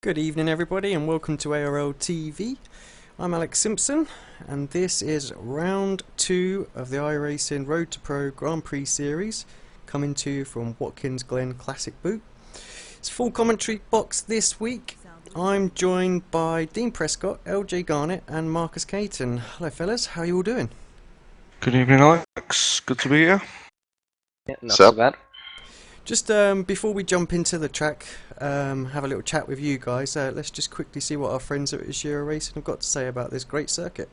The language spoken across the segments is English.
Good evening everybody and welcome to ARL TV. I'm Alex Simpson and this is round 2 of the iRacing Road to Pro Grand Prix series coming to you from Watkins Glen Classic Boot. It's full commentary box this week. I'm joined by Dean Prescott, LJ Garnett and Marcus Caton. Hello fellas, how are you all doing? Good evening Alex, good to be here. Yeah, not so bad. Just before we jump into the track, have a little chat with you guys, let's just quickly see what our friends at iRacing have got to say about this great circuit.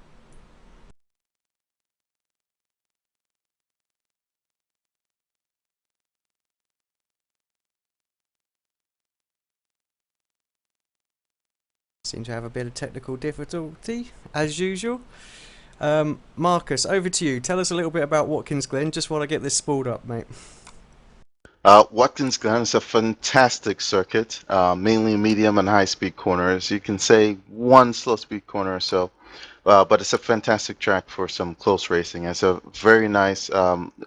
Seem to have a bit of technical difficulty, as usual. Marcus, over to you. Tell us a little bit about Watkins Glen, just while I get this spooled up, mate. Watkins Glen is a fantastic circuit, mainly medium and high-speed corners. You can say one slow-speed corner or so, but it's a fantastic track for some close racing. It's a very nice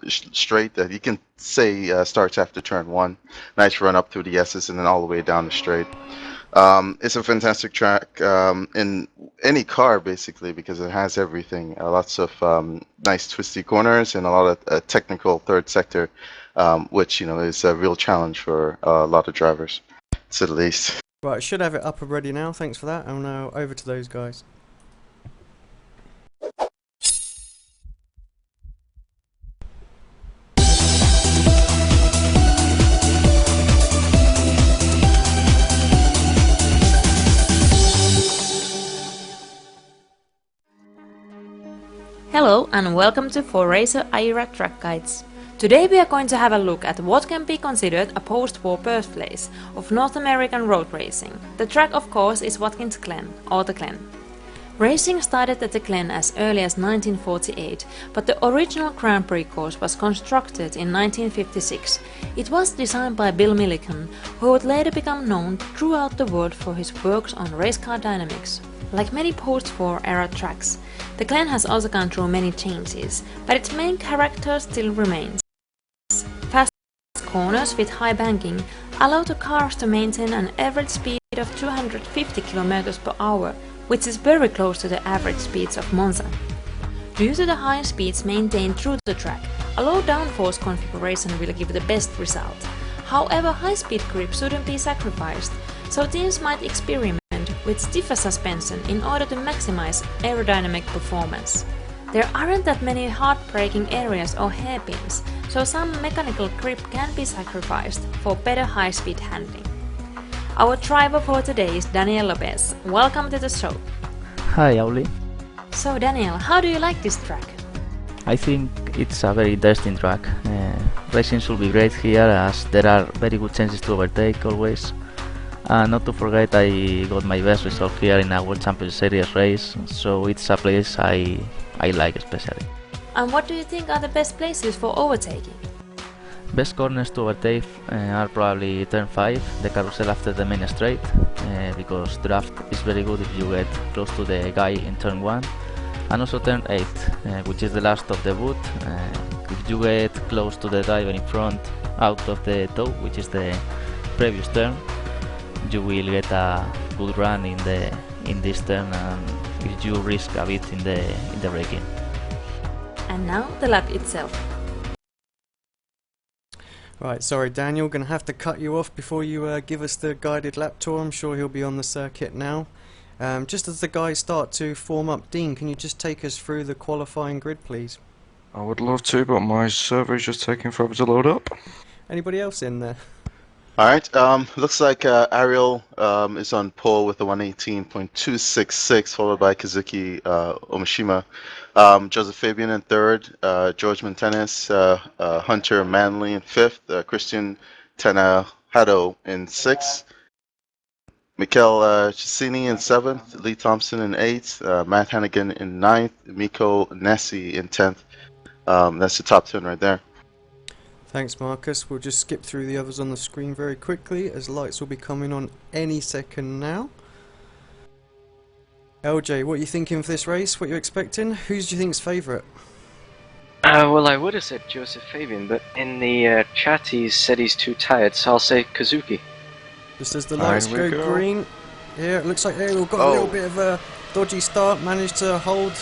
straight that you can say starts after turn 1. Nice run up through the S's and then all the way down the straight. It's a fantastic track in any car, basically, because it has everything. Lots of nice twisty corners and a lot of technical third sector, which, you know, is a real challenge for a lot of drivers, to say the least. Right, I should have it up and ready now. Thanks for that. And now over to those guys. Hello and welcome to 4Racer IRA Track Guides. Today we are going to have a look at what can be considered a post-war birthplace of North American road racing. The track, of course, is Watkins Glen, or the Glen. Racing started at the Glen as early as 1948, but the original Grand Prix course was constructed in 1956. It was designed by Bill Millikan, who would later become known throughout the world for his works on race car dynamics. Like many post-war era tracks, the Glen has also gone through many changes, but its main character still remains. Fast corners with high banking allow the cars to maintain an average speed of 250 km per hour, which is very close to the average speeds of Monza. Due to the high speeds maintained through the track, a low downforce configuration will give the best result. However, high-speed grip shouldn't be sacrificed, so teams might experiment with stiffer suspension in order to maximize aerodynamic performance. There aren't that many hard braking areas or hairpins, so some mechanical grip can be sacrificed for better high-speed handling. Our driver for today is Daniel Lopez. Welcome to the show. Hi, Auli. So Daniel, how do you like this track? I think it's a very interesting track. Racing should be great here as there are very good chances to overtake always. Not to forget, I got my best result here in a World Champions Series race, so it's a place I like especially. And what do you think are the best places for overtaking? Best corners to overtake are probably turn 5, the carousel after the main straight, because draft is very good if you get close to the guy in turn 1, and also turn 8, which is the last of the boot. If you get close to the driver in front out of the toe, which is the previous turn, you will get a good run in this turn, and if you risk a bit in the braking. And now the lap itself. Right, sorry Daniel, gonna have to cut you off before you give us the guided lap tour. I'm sure he'll be on the circuit now. Just as the guys start to form up, Dean, can you just take us through the qualifying grid, please? I would love to, but my server's just taking forever to load up. Anybody else in there? Alright, looks like Ariel is on pole with a 118.266, followed by Kazuki Omishima. Joseph Fabian in third, George Montanis, Hunter Manley in fifth, Christian Tanahado in sixth, Mikel Chisini in seventh, Lee Thompson in eighth, Matt Hannigan in ninth, Miko Nessi in 10th. That's the top 10 right there. Thanks Marcus, we'll just skip through the others on the screen very quickly as lights will be coming on any second now. LJ, what are you thinking for this race? What are you expecting? Who's do you think's favourite? Well, I would have said Joseph Fabian, but in the chat he said he's too tired, so I'll say Kazuki. Just as the lights go green, Yeah, it looks like Ariel got a little bit of a dodgy start, managed to hold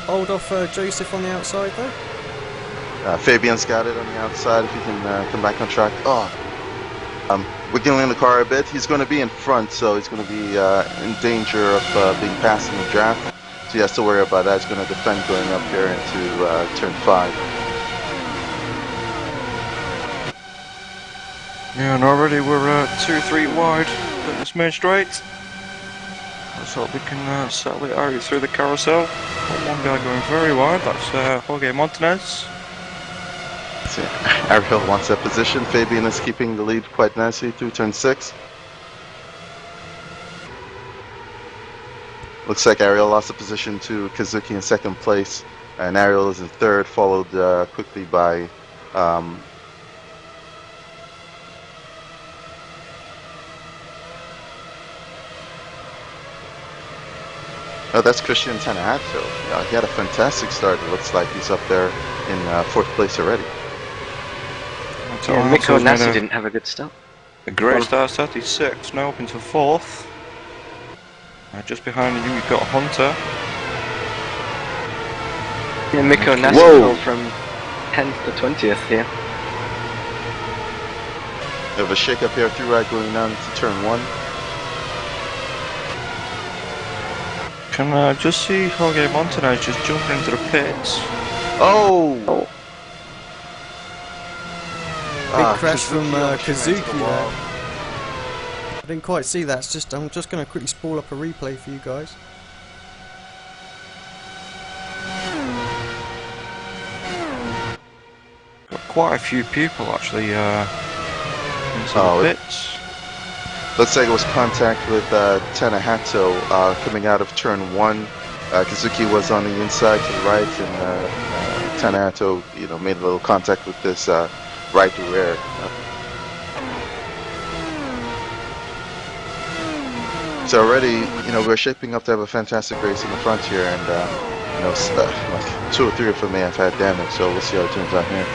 off Joseph on the outside though. Fabian's got it on the outside if he can come back on track. Wiggling the car a bit. He's going to be in front, so he's going to be in danger of being passed in the draft. So he has to worry about that. He's going to defend going up here into turn 5. Yeah, and already we're 2-3 wide in this main straight. Let's hope we can settle it out through the carousel. Got one guy going very wide, that's Jorge Montanez. So Ariel wants that position. Fabian is keeping the lead quite nicely through turn 6. Looks like Ariel lost the position to Kazuki in 2nd place, and Ariel is in 3rd, followed quickly by oh, that's Christian Tanahato. He had a fantastic start. It looks like he's up there in 4th place already. Yeah, Mikko Nasi didn't have a good start. A great start, 36, now up into 4th. Just behind you, you've got Hunter. Yeah, Mikko Nasi fell from 10th to 20th here. We have a shake-up here, through right going down to turn 1. Can just see Jorge Montanez just jumping into the pits. Oh! Big crash from Kazuki Kazuki there. I didn't quite see that. It's just I'm just going to quickly spool up a replay for you guys. Got quite a few people actually into the pits. Looks like it was contact with Tanahato coming out of turn 1. Kazuki was on the inside to the right, and Tanahato, made a little contact with this right rear. So already, we're shaping up to have a fantastic race in the front here, and like 2 or 3 of them may have had damage. So we'll see how it turns out here.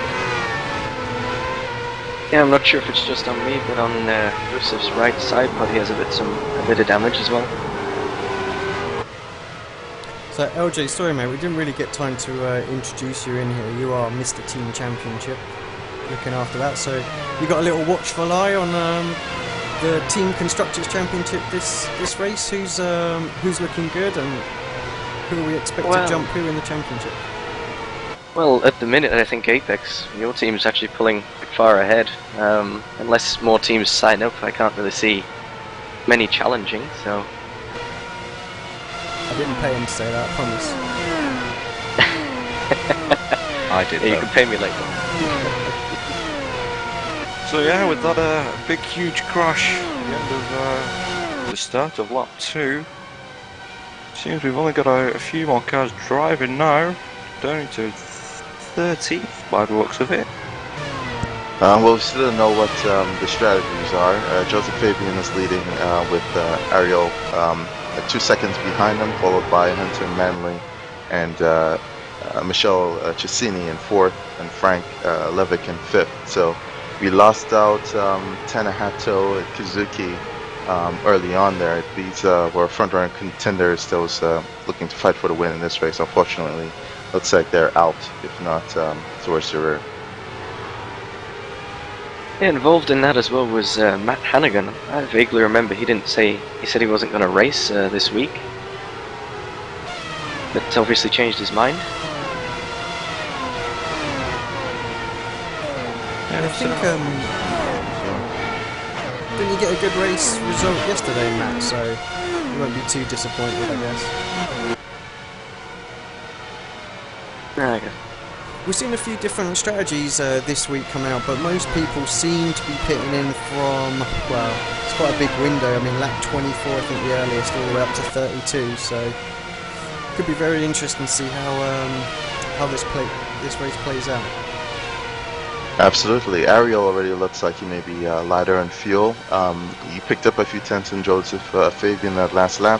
Yeah, I'm not sure if it's just on me, but on Joseph's right side pod he has a bit of damage as well. So LJ, sorry mate, we didn't really get time to introduce you in here. You are Mr. Team Championship, looking after that. So you got a little watchful eye on the Team Constructors Championship this race. Who's looking good, and who are we expect to jump who in the championship? Well, at the minute I think Apex, your team's actually pulling far ahead. Unless more teams sign up, I can't really see many challenging, so... I didn't pay him to say that, I promise. I did. Yeah, you can pay me later. So yeah, with that big huge crash at the end of the start of lap 2, seems we've only got a few more cars driving now, down to 13th by the looks of it. Well, we still don't know what the strategies are. Joseph Fabian is leading with Ariel 2 seconds behind him, followed by Hunter Manley and Michelle Cesini in 4th, and Frank Levick in 5th. So we lost out Tanahato and Kazuki early on there. These were front-runner contenders that was looking to fight for the win in this race. Unfortunately, looks like they're out, if not towards the rear. Yeah, involved in that as well was Matt Hannigan. I vaguely remember he said he wasn't going to race this week, but obviously changed his mind. I think didn't you get a good race result yesterday, Matt? So you won't be too disappointed, I guess. Okay. We've seen a few different strategies this week come out, but most people seem to be pitting in from, well, it's quite a big window. I mean, lap 24, I think the earliest, all the way up to 32. So it could be very interesting to see how this race plays out. Absolutely. Ariel already looks like he may be lighter on fuel. He picked up a few tenths in Joseph Fabian that last lap.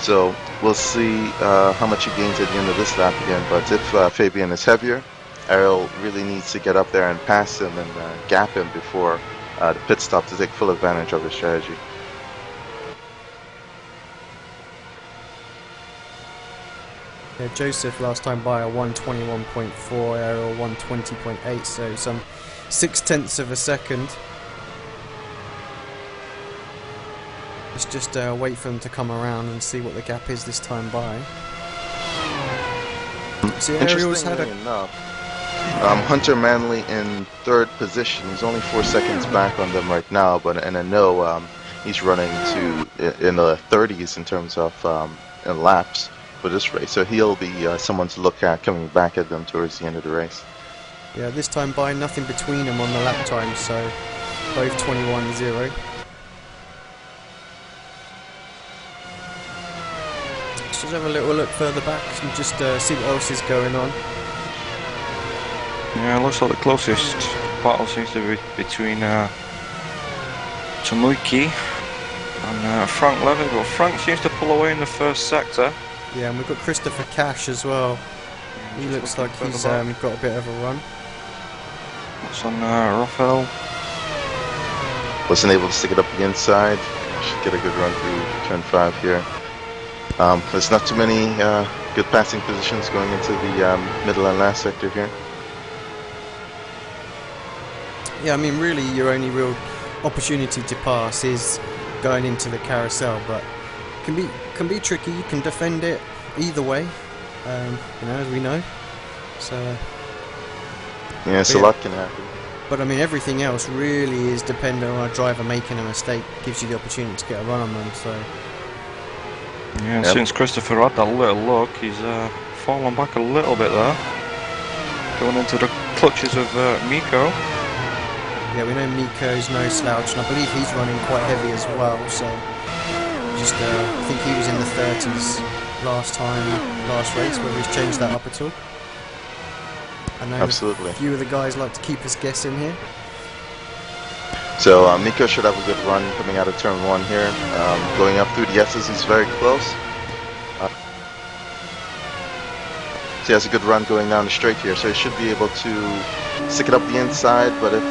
So we'll see how much he gains at the end of this lap again. But if Fabian is heavier, Ariel really needs to get up there and pass him and gap him before the pit stop to take full advantage of his strategy. Yeah, Joseph last time by a 121.4, Ariel 120.8, so some 0.6 of a second. Let's just wait for them to come around and see what the gap is this time by. See, Ariel's had Interestingly enough, Hunter Manley in 3rd position. He's only 4 seconds back on them right now, and I know he's running in the 30s in terms of in laps for this race. So he'll be someone to look at coming back at them towards the end of the race. Yeah, this time by nothing between them on the lap time, so both 21.0. Let's just have a little look further back and just see what else is going on. Yeah, looks like the closest battle seems to be between Tomoki and Frank Levin, but Frank seems to pull away in the first sector. Yeah, and we've got Christopher Cash as well. He looks like he's got a bit of a run. What's on Raphael? Wasn't able to stick it up the inside. Should get a good run through turn 5 here. There's not too many good passing positions going into the middle and last sector here. Yeah, I mean, really, your only real opportunity to pass is going into the carousel, but can be tricky. You can defend it either way, you know, as we know. So yeah, so a lot can happen. But I mean, everything else really is dependent on a driver making a mistake. Gives you the opportunity to get a run on them. So yeah, since Christopher had that little look, he's fallen back a little bit there, going into the clutches of Miko. yeah, we know Miko's no slouch, and I believe he's running quite heavy as well. So just I think he was in the 30s last race, whether he's changed that up at all. I know Absolutely. a few of the guys like to keep us guessing here. So Miko should have a good run coming out of turn 1 here. Going up through the S's, he's very close. So he has a good run going down the straight here, so he should be able to stick it up the inside, but if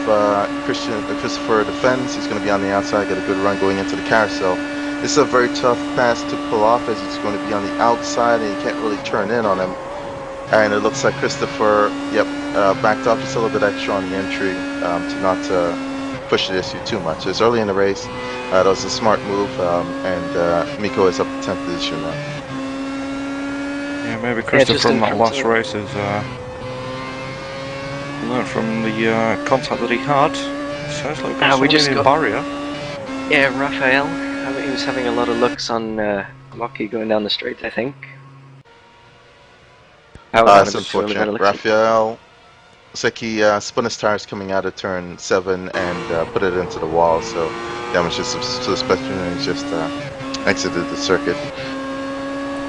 Christopher defends, he's going to be on the outside, get a good run going into the carousel. This is a very tough pass to pull off, as he's going to be on the outside and you can't really turn in on him. And it looks like Christopher, backed off just a little bit extra on the entry to not push the issue too much. It's early in the race. That was a smart move, and Miko is up to 10th position now. Yeah, maybe Christopher from that last race has learned from the contact that he had. Sounds like we just in got barrier. Yeah, Raphael. He was having a lot of looks on Lockie going down the straight, I think. That's unfortunate. Raphael, looks like he spun his tires coming out of turn 7 and put it into the wall, so damaged his suspension and he's just exited the circuit.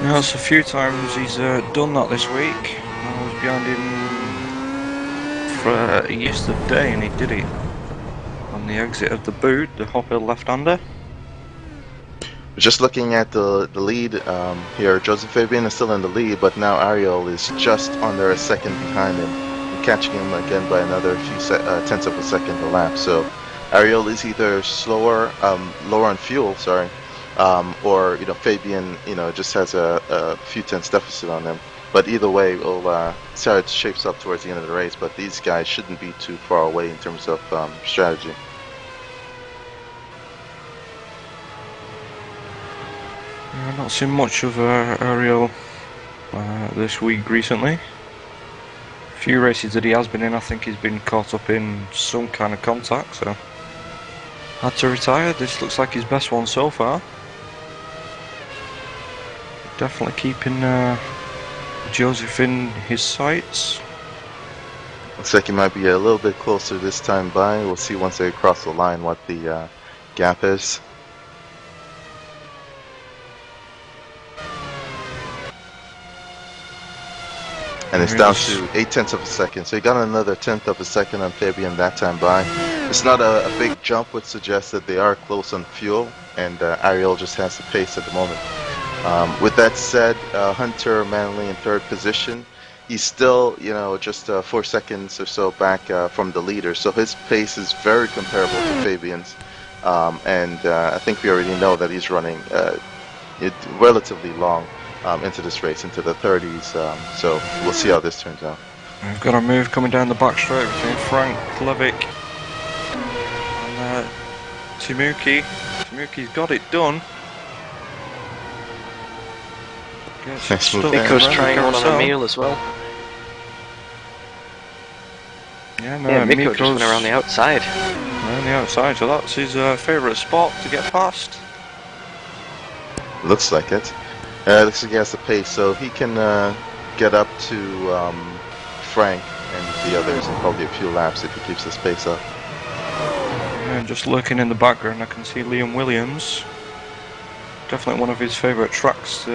Yeah, it's a few times he's done that this week. I was behind him for yesterday and he did it on the exit of the boot, the hopper left-hander. Just looking at the lead here, Joseph Fabian is still in the lead, but now Ariel is just under a second behind him, and catching him again by another few tenths of a second a lap. So Ariel is either slower, lower on fuel, sorry, or Fabian, just has a few tenths deficit on him. But either way, we'll see how it shapes up towards the end of the race. But these guys shouldn't be too far away in terms of strategy. I've not seen much of Ariel this week recently. A few races that he has been in, I think he's been caught up in some kind of contact, so had to retire. This looks like his best one so far. Definitely keeping Joseph in his sights. Looks like he might be a little bit closer this time by. We'll see once they cross the line what the gap is. And it's down to 8 tenths of a second. So he got another tenth of a second on Fabian that time by. It's not a big jump, would suggest that they are close on fuel, and Ariel just has the pace at the moment. With that said, Hunter Manley in 3rd position. He's still, just 4 seconds or so back from the leader. So his pace is very comparable to Fabian's. And I think we already know that he's running relatively long. into this race, into the 30s. So we'll see how this turns out. We've got a move coming down the back straight between Frank Levick and Timuki. Timuki's got it done. Nice move. Miko's trying one on Emil as well. Yeah, no, Yeah, Miko just went around the outside. Around the outside, so that's his favourite spot to get past. Looks like it. Looks like he has the pace, so he can get up to Frank and the others in probably a few laps if he keeps this pace up. And just looking in the background, I can see Liam Williams. Definitely one of his favourite tracks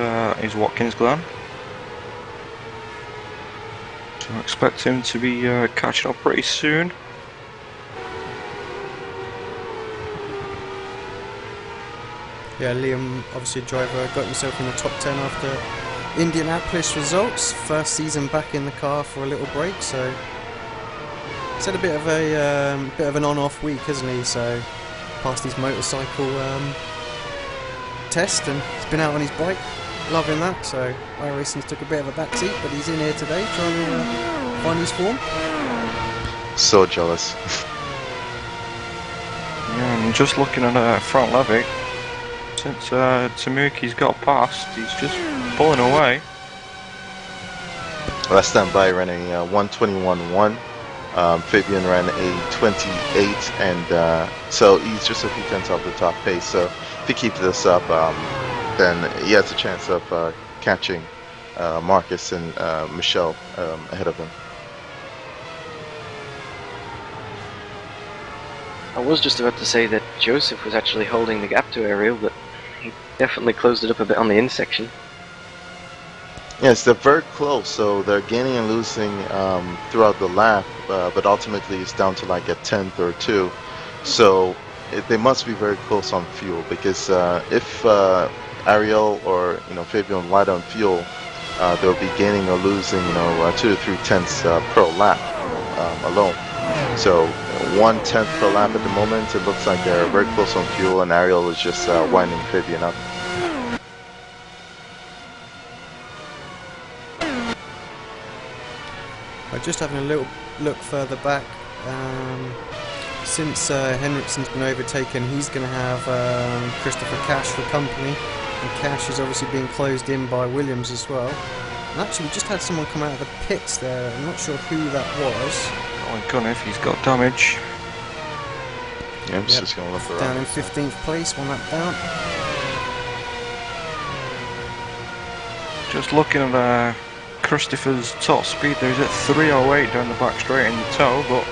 is Watkins Glen. So I expect him to be catching up pretty soon. Yeah, Liam, obviously a driver, got himself in the top 10 after Indianapolis results. First season back in the car for a little break, so he's had a bit of an on-off week, hasn't he? So passed his motorcycle test, and he's been out on his bike, loving that. So iRacing's took a bit of a backseat, but he's in here today trying to find his form. So jealous. Yeah, and just looking at Frank Levick, since Tamuki's got past, he's just pulling away. Last time by ran a 1:21.1. Fabian ran a 28, and so he's just a few tenths off the top pace. So if he keeps this up, then he has a chance of catching Marcus and Michelle ahead of him. I was just about to say that Joseph was actually holding the gap to Ariel, but he definitely closed it up a bit on the in section. Yes, they're very close, so they're gaining and losing throughout the lap, but ultimately it's down to like a tenth or two. So they must be very close on fuel, because if Ariel or Fabian light on fuel, they'll be gaining or losing 2 to 3 tenths per lap alone. So 1/10 per lap at the moment. It looks like they're very close on fuel, and Ariel is just winding Fabian up. Just having a little look further back, since Henriksen's been overtaken, he's going to have Christopher Cash for company, and Cash is obviously being closed in by Williams as well. And actually we just had someone come out of the pits there, I'm not sure who that was. Oh, Garnett, he's got damage. Yeah, I'm just going to look around. Down in 15th place, one lap down. Just looking at Christopher's top speed there, he's at 3:08 down the back straight in the toe, but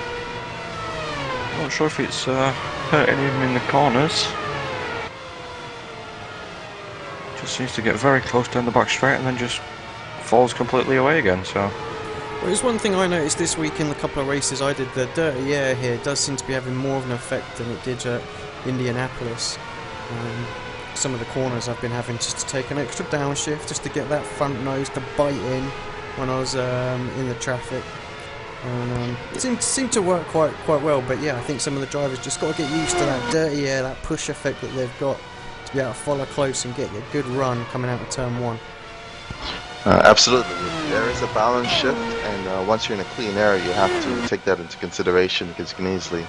I'm not sure if it's hurting him in the corners. Just seems to get very close down the back straight and then just falls completely away again. So Well, there's one thing I noticed this week in the couple of races I did. The dirty air here does seem to be having more of an effect than it did at Indianapolis. Some of the corners I've been having just to take an extra downshift just to get that front nose to bite in when I was in the traffic, and it seemed to work quite well. But yeah, I think some of the drivers just got to get used to that dirty air, that push effect that they've got to be able to follow close and get a good run coming out of turn 1. Absolutely. There is a balance shift, and once you're in a clean area, you have to take that into consideration, because you can easily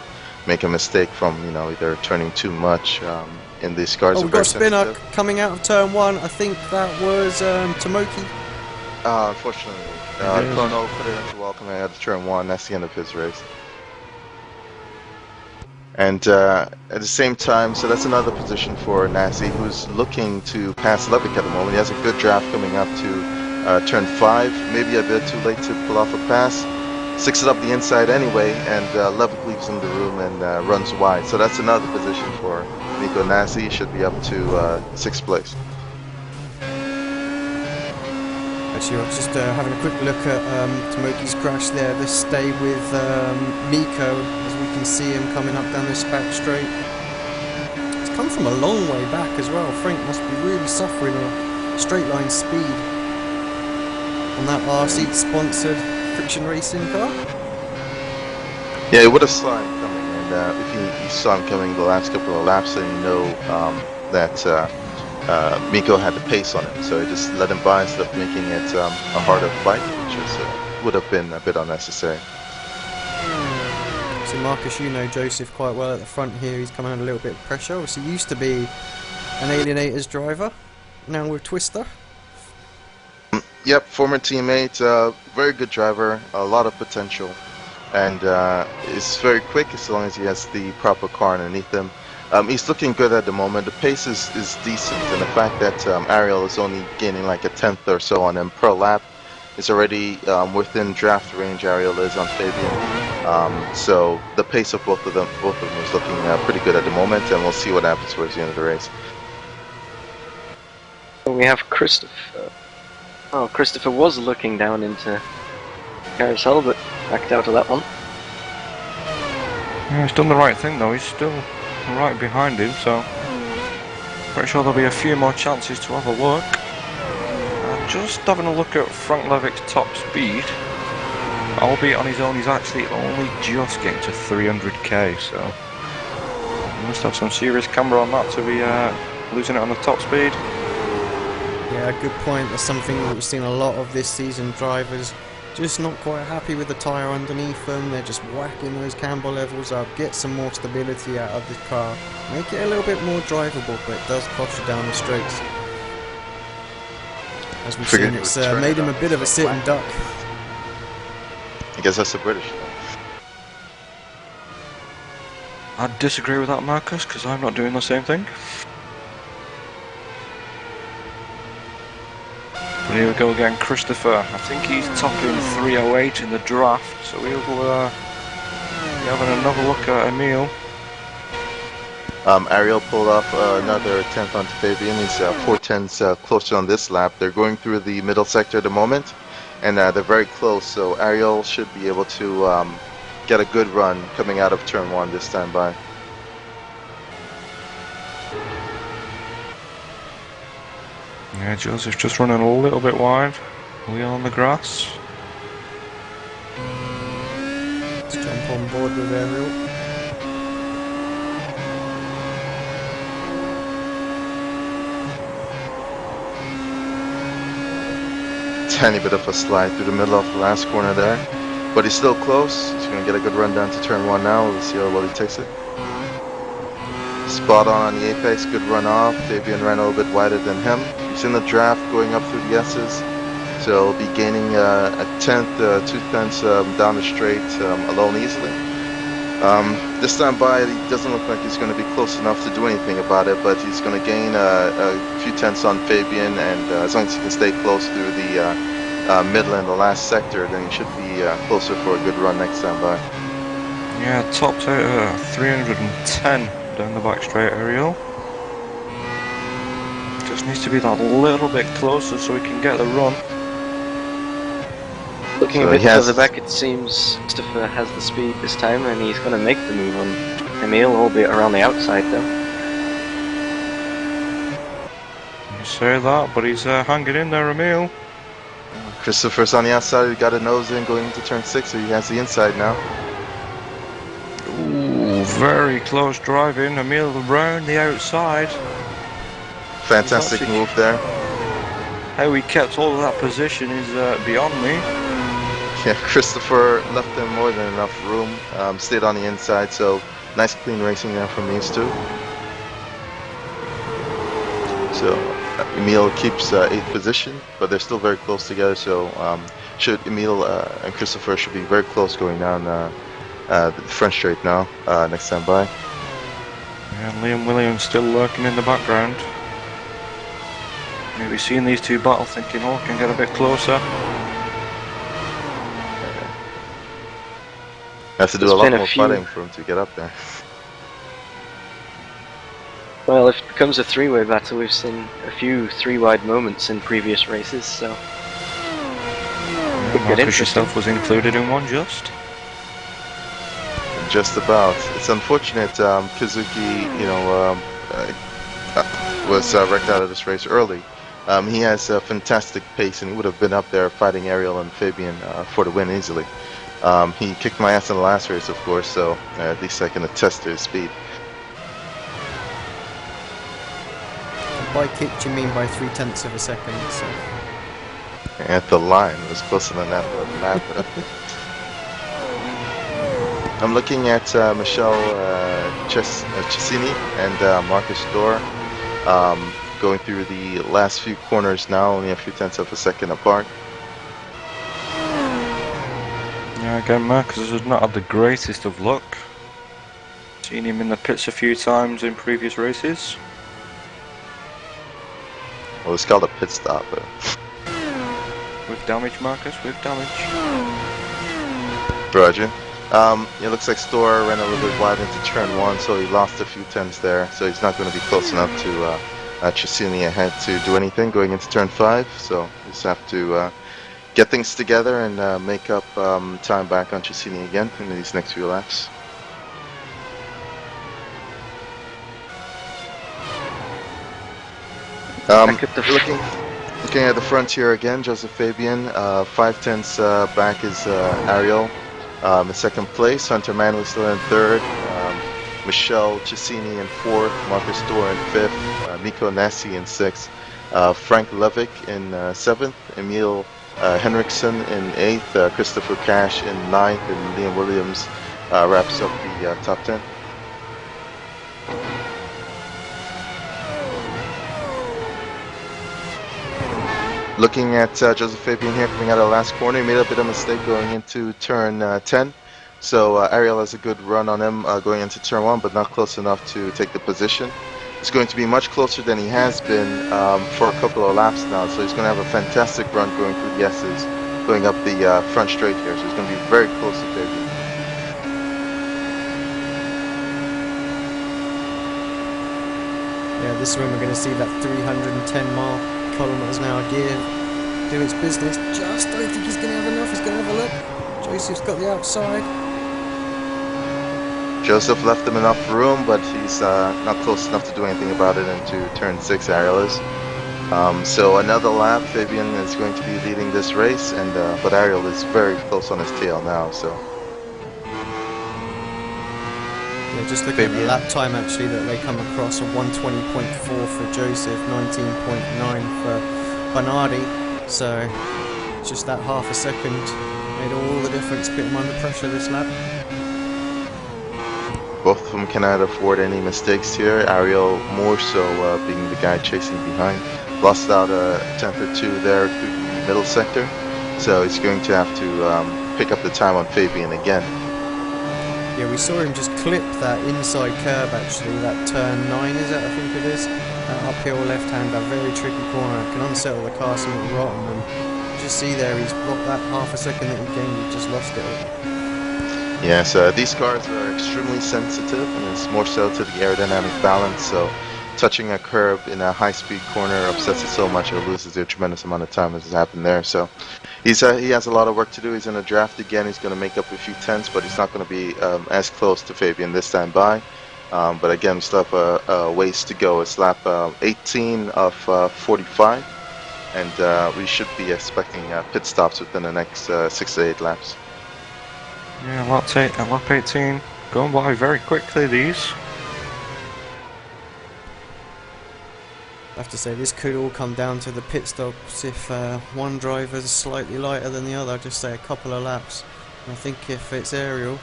make a mistake from either turning too much in these cars. Oh, we've got a spinner coming out of turn 1. I think that was Tomoki. Unfortunately, Kono put it into wall coming out of turn 1. That's the end of his race. And at the same time, so that's another position for Nasi, who's looking to pass Levick at the moment. He has a good draft coming up to turn 5. Maybe a bit too late to pull off a pass. Six it up the inside anyway, and Levick leaves him the room and runs wide. So that's another position for Nico Nasi. He should be up to 6th place. Actually, I was just having a quick look at Tomoki's crash there. This stay with Miko, as we can see him coming up down this back straight. It's come from a long way back as well. Frank must be really suffering a straight line speed on that RC sponsored friction racing car. Yeah, you would have saw him coming, and if you saw him coming the last couple of laps, then you know that Miko had the pace on him, so he just let him by instead of making it a harder fight, which would have been a bit unnecessary. So Marcus, you know Joseph quite well at the front here. He's coming under a little bit of pressure. Obviously used to be an Alienators driver, now with Twister. Yep, former teammate, very good driver, a lot of potential, and is very quick as long as he has the proper car underneath him. He's looking good at the moment. The pace is decent, and the fact that Ariel is only gaining like a tenth or so on him per lap is already within draft range. Ariel is on Fabian, so the pace of both of them is looking pretty good at the moment, and we'll see what happens towards the end of the race. We have Christopher. Oh, Christopher was looking down into Carousel, but backed out of that one. Yeah, he's done the right thing though. He's still right behind him, so pretty sure there'll be a few more chances to have a look. Just having a look at Frank Levick's top speed, albeit on his own, he's actually only just getting to 300k, so he must have some serious camera on that to be losing it on the top speed. Yeah, good point. That's something that we've seen a lot of this season. Drivers just not quite happy with the tyre underneath them. They're just whacking those camber levels up, get some more stability out of the car, make it a little bit more drivable, but it does cost you down the straights. As we've seen, it's made him a bit of a sitting duck. I guess that's the British. I'd disagree with that, Marcus, because I'm not doing the same thing. But here we go again, Christopher. I think he's topping 308 in the draft, so we'll be having another look at Emil. Ariel pulled off another 10th onto Fabian. He's 4 tenths closer on this lap. They're going through the middle sector at the moment, and they're very close, so Ariel should be able to get a good run coming out of turn 1 this time by. Yeah, Joseph's just running a little bit wide. Wheel on the grass. Let's jump on board with Ariel. Tiny bit of a slide through the middle of the last corner there, but he's still close. He's going to get a good run down to turn 1 now. We'll see how well he takes it. Spot on the apex, good run off. Fabian ran a little bit wider than him. He's in the draft going up through the S's, so he'll be gaining a 10th, 2 tenths down the straight alone easily. This time by, he doesn't look like he's going to be close enough to do anything about it, but he's going to gain a few tenths on Fabian, and as long as he can stay close through the middle and the last sector, then he should be closer for a good run next time by. Yeah, topped out at 310 down the back straight, Ariel. Just needs to be that little bit closer so he can get the run. Looking a bit further back, it seems Christopher has the speed this time, and he's going to make the move on Emil, albeit around the outside though. You say that, but he's hanging in there, Emil. Christopher's on the outside, he got a nose in going into turn 6, so he has the inside now. Ooh, very close driving. Emil around the outside. Fantastic move there. How he kept all of that position is beyond me. Yeah, Christopher left them more than enough room, stayed on the inside, so nice clean racing there from these two. So Emil keeps 8th position, but they're still very close together, so Emil and Christopher should be very close going down the front straight now, next time by. And Liam Williams still lurking in the background. Maybe seeing these two battle, thinking, oh, I can get a bit closer. Have to do a lot more fighting for him to get up there. Well, if it becomes a 3-way battle, we've seen a few 3-wide moments in previous races, so could get interesting. Yourself was included in one, just about. It's unfortunate Kazuki, was wrecked out of this race early. He has a fantastic pace, and he would have been up there fighting Ariel and Fabian for the win easily. He kicked my ass in the last race, of course, so at least I can attest to his speed. by kicked you mean by 0.3 of a second. So. At the line, it was closer than that. But I'm looking at Michelle Cecchini and Marcus Dorr going through the last few corners now, only a few tenths of a second apart. Yeah, again, Marcus has not had the greatest of luck. Seen him in the pits a few times in previous races. Well, it's called a pit stop. But... With damage, Marcus, with damage. Roger. It looks like Storr ran a little bit wide into turn 1, so he lost a few tenths there. So he's not going to be close enough to Cecchini ahead to do anything going into turn 5. So we just have to get things together and make up time back on Cecchini again in these next few laps. Looking at the front here again, Joseph Fabian, 5 tenths back is Ariel in second place, Hunter Manley still in third, Michelle Cecchini in fourth, Marcus Dorr in fifth, Miko Nassi in sixth, Frank Levick in seventh, Emil Henriksen in eighth, Christopher Cash in ninth, and Liam Williams wraps up the top 10. Looking at Joseph Fabian here coming out of the last corner, he made a bit of a mistake going into turn 10. So Ariel has a good run on him going into turn 1, but not close enough to take the position. He's going to be much closer than he has been for a couple of laps now, so he's going to have a fantastic run going through the S's, going up the front straight here, so he's going to be very close to Fabian. Yeah, this is when we're going to see that 310 mile kilometers an hour gear do its business. Just don't think he's going to have enough. He's going to have a look. Joseph's got the outside. Joseph left him enough room, but he's not close enough to do anything about it into turn 6, Ariel is. So another lap, Fabian is going to be leading this race, and but Ariel is very close on his tail now. So yeah, just looking at the lap time actually that they come across, a 120.4 for Joseph, 19.9 for Bernardi. So just that half a second made all the difference, put him under pressure this lap. Both of them cannot afford any mistakes here. Ariel more so being the guy chasing behind. Lost out a tenth or two there through the middle sector. So he's going to have to pick up the time on Fabian again. Yeah, we saw him just clip that inside curve actually, that turn 9 is it, I think it is. Uphill left-hander, very tricky corner, can unsettle the car somewhat rotten, and you just see there he's got that half a second that he gained, he just lost it all. Yes, these cars are extremely sensitive, and it's more so to the aerodynamic balance, so touching a curb in a high-speed corner upsets it so much it loses a tremendous amount of time as has happened there. So he has a lot of work to do. He's in a draft again. He's going to make up a few tenths, but he's not going to be as close to Fabian this time by. But again, we still have a ways to go. It's lap 18 of 45, and we should be expecting pit stops within the next 6 to 8 laps. Yeah, lap 18 going by very quickly, these. I have to say, this could all come down to the pit stops. If one driver's slightly lighter than the other, just say a couple of laps. And I think if it's Ariel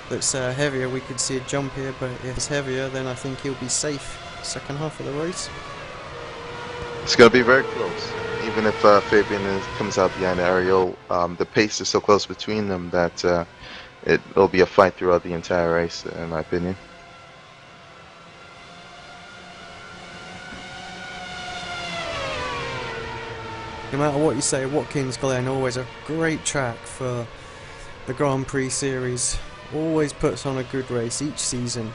that's heavier, we could see a jump here, but if it's heavier, then I think he'll be safe second half of the race. It's going to be very close. Even if Fabian comes out behind Ariel, the pace is so close between them that it'll be a fight throughout the entire race, in my opinion. No matter what you say, Watkins Glen, always a great track for the Grand Prix series. Always puts on a good race each season.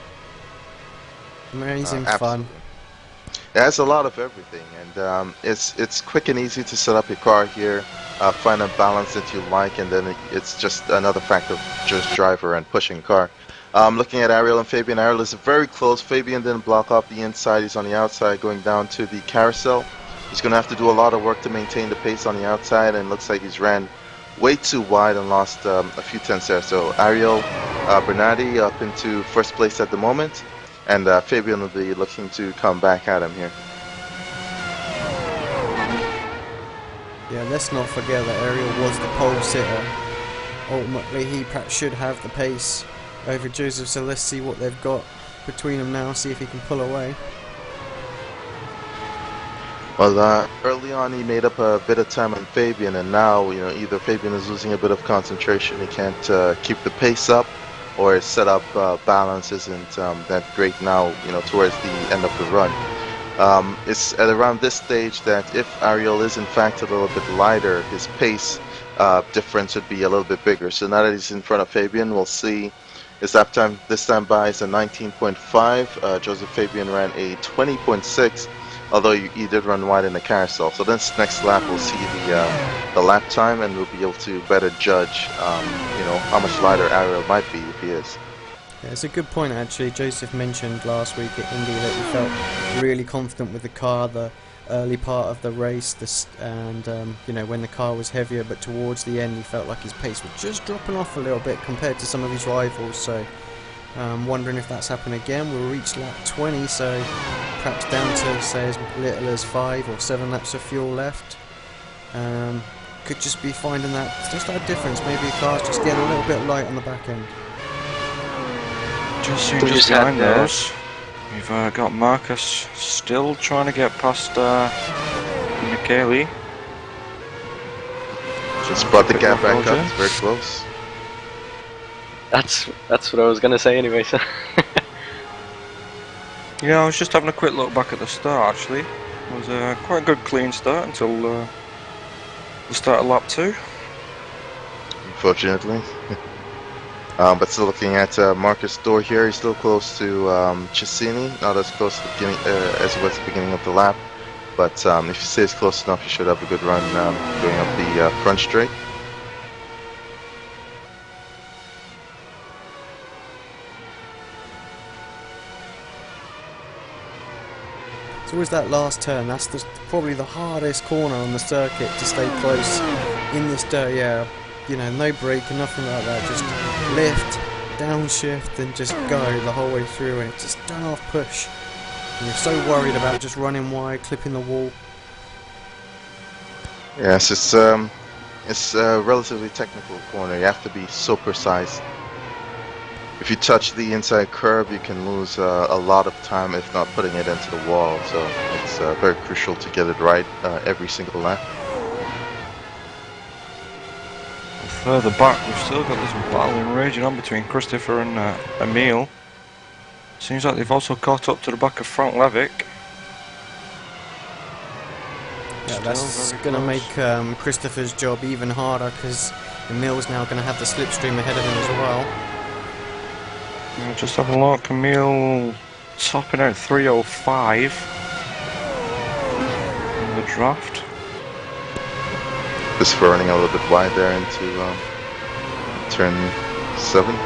Amazing fun. It has a lot of everything, and it's quick and easy to set up your car here, find a balance that you like, and then it's just another factor of just driver and pushing car. Looking at Ariel and Fabian, Ariel is very close. Fabian didn't block off the inside. He's on the outside going down to the carousel. He's going to have to do a lot of work to maintain the pace on the outside, and looks like he's ran way too wide and lost a few tenths there. So Ariel Bernardi up into first place at the moment, and Fabian will be looking to come back at him here. Yeah, let's not forget that Ariel was the pole sitter. Ultimately, he perhaps should have the pace over Joseph, so let's see what they've got between them now, see if he can pull away. Well, early on he made up a bit of time on Fabian, and now, you know, either Fabian is losing a bit of concentration, he can't keep the pace up, or his setup balance isn't that great now, you know, towards the end of the run. It's at around this stage that if Ariel is in fact a little bit lighter, his pace difference would be a little bit bigger. So now that he's in front of Fabian, we'll see his lap time this time by is a 19.5. Joseph Fabian ran a 20.6, although he did run wide in the carousel. So this next lap we'll see the lap time, and we'll be able to better judge you know, how much lighter Ariel might be if he is. Yeah, it's a good point actually. Joseph mentioned last week at Indy that he felt really confident with the car the early part of the race, and you know, when the car was heavier, but towards the end he felt like his pace was just dropping off a little bit compared to some of his rivals. So wondering if that's happened again. We'll reach lap 20, so perhaps down to say as little as 5 or 7 laps of fuel left. Could just be finding just that difference. Maybe the car's just getting a little bit light on the back end. Just behind those, we've got Marcus still trying to get past Michele. Just brought the gap back up, it's very close. That's what I was going to say anyway. So. Yeah, I was just having a quick look back at the start actually. It was quite a good clean start until the start of lap 2. Unfortunately. But still looking at Marcus Dorr here, he's still close to Cesini, not as close to the beginning, as he was at the beginning of the lap. But if he stays close enough, he should have a good run going up the front straight. It's always that last turn. That's probably the hardest corner on the circuit to stay close in this dirt. Yeah, you know, no braking, nothing like that. Just lift, downshift, and just go the whole way through. And it's just don't off push. And you're so worried about just running wide, clipping the wall. Yes, it's a relatively technical corner. You have to be so precise. If you touch the inside curb, you can lose a lot of time, if not putting it into the wall. So it's very crucial to get it right every single lap. Further back, we've still got this battle raging on between Christopher and Emil. Seems like they've also caught up to the back of Frank Levick. Yeah, that's going to make Christopher's job even harder, because Emil's now going to have the slipstream ahead of him as well. Yeah, just have a look, Emil topping out 305 in the draft. Just running a little bit wide there into turn 7.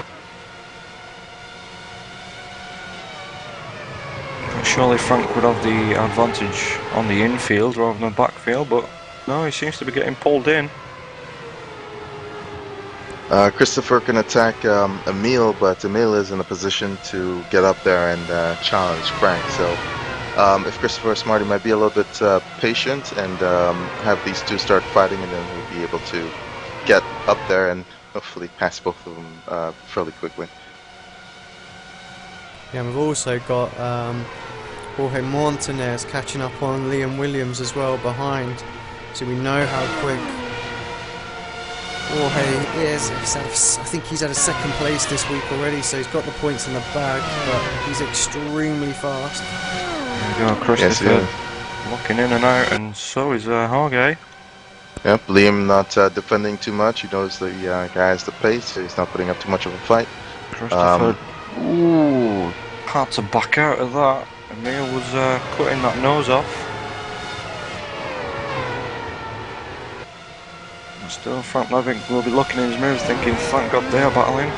Surely Frank would have the advantage on the infield rather than backfield, but no, he seems to be getting pulled in. Christopher can attack Emil, but Emil is in a position to get up there and challenge Frank. So if Christopher is smart, he might be a little bit patient and have these two start fighting, and then he'll be able to get up there and hopefully pass both of them fairly quickly. Yeah, we've also got Jorge Montanez catching up on Liam Williams as well behind, so we know how quick Jorge is. I think he's had a 2nd place this week already, so he's got the points in the bag, but he's extremely fast. There you go, Christopher looking in and out, and so is Jorge. Yep, Liam not defending too much. He knows the guy has the pace, so he's not putting up too much of a fight. Christopher, ooh, had to back out of that. Emil was cutting that nose off. Still, Frank Levick will be looking in his mirrors thinking, thank God they're battling.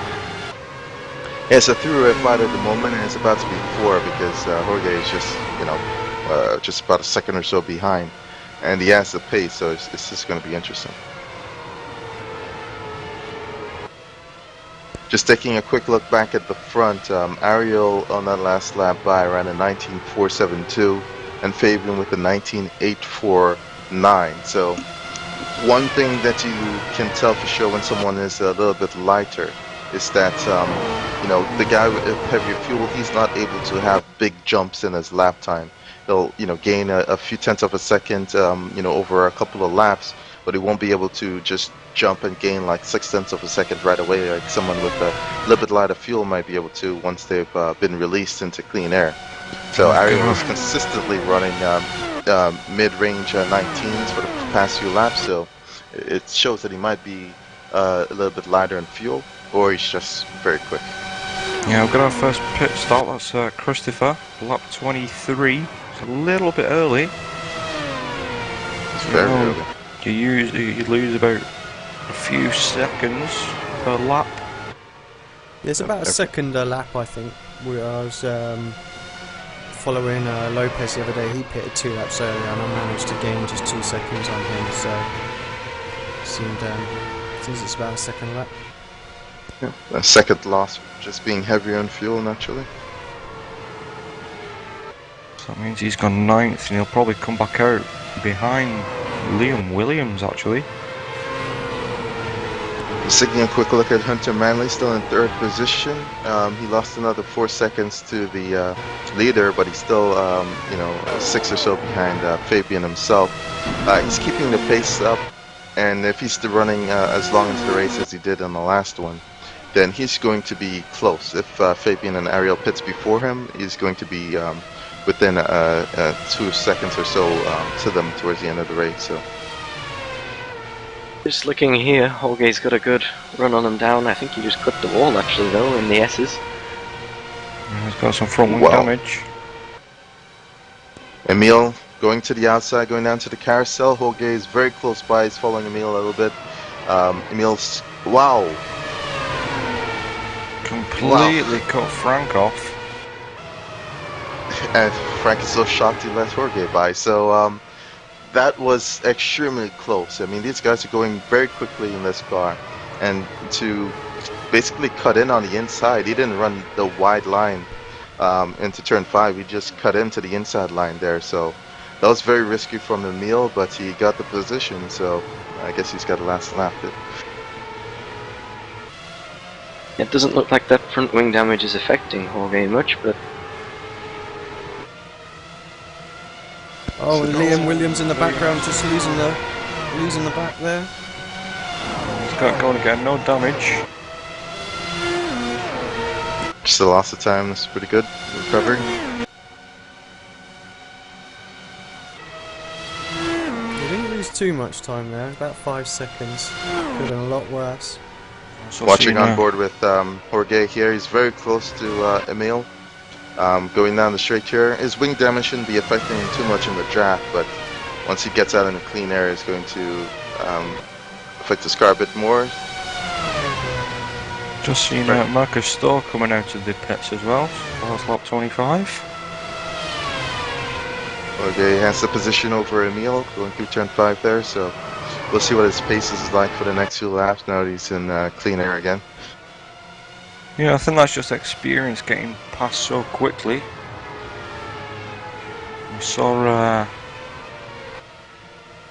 Yeah, it's a three-way fight at the moment, and it's about to be 4 because Jorge is just, you know, just about a second or so behind. And he has the pace, so it's just going to be interesting. Just taking a quick look back at the front, Ariel on that last lap by ran a 19.472, and Fabian with a 19.849. So one thing that you can tell for sure when someone is a little bit lighter is that, you know, the guy with heavier fuel, he's not able to have big jumps in his lap time. He'll, you know, gain a few tenths of a second, you know, over a couple of laps, but he won't be able to just jump and gain like 6 tenths of a second right away, like someone with a little bit lighter fuel might be able to once they've been released into clean air. So Ariel is consistently running mid-range 19s for the past few laps, so it shows that he might be a little bit lighter in fuel, or he's just very quick. Yeah, we've got our first pit stop. That's Christopher, lap 23. It's a little bit early. It's very early. You lose about a few seconds per lap. Yeah, it's about a second a lap, I think. I was following Lopez the other day. He pitted 2 laps earlier, and I managed to gain just 2 seconds on him. So seems it's about a second lap. Yeah, a second loss, just being heavier in fuel naturally. So that means he's gone 9th, and he'll probably come back out behind Liam Williams, actually. Just taking a quick look at Hunter Manley, still in 3rd position. He lost another 4 seconds to the leader, but he's still, you know, 6 or so behind Fabian himself. He's keeping the pace up, and if he's still running as long as the race as he did in the last one, then he's going to be close. If Fabian and Ariel pits before him, he's going to be within 2 seconds or so to them towards the end of the race. So. Just looking here, Jorge's got a good run on him down. I think he just clipped the wall actually though in the S's. Yeah, he's got some front wing damage. Emil going to the outside, going down to the carousel. Jorge is very close by. He's following Emil a little bit. Emil's completely cut Frank off. And Frank is so shocked he let Jorge by. So that was extremely close. I mean, these guys are going very quickly in this car, and to basically cut in on the inside, he didn't run the wide line into turn 5. He just cut into the inside line there. So that was very risky from Emil, but he got the position. So I guess he's got the last lap. It doesn't look like that front wing damage is affecting Jorge much, but... Oh, and Liam Williams in the background just losing the back there. He's got going again, no damage. Just a loss of time, that's pretty good. Recovery. He didn't lose too much time there, about 5 seconds. Could have been a lot worse. Watching on board with Jorge here, he's very close to Emil. Going down the straight here, his wing damage shouldn't be affecting him too much in the draft, but once he gets out in the clean air, it's going to affect his car a bit more. Just seen Marcus Storr coming out of the pits as well. Last lap 25. Jorge has the position over Emil going through turn 5 there, so we'll see what his pace is like for the next few laps now that he's in clean air again. Yeah, I think that's just experience getting past so quickly. We saw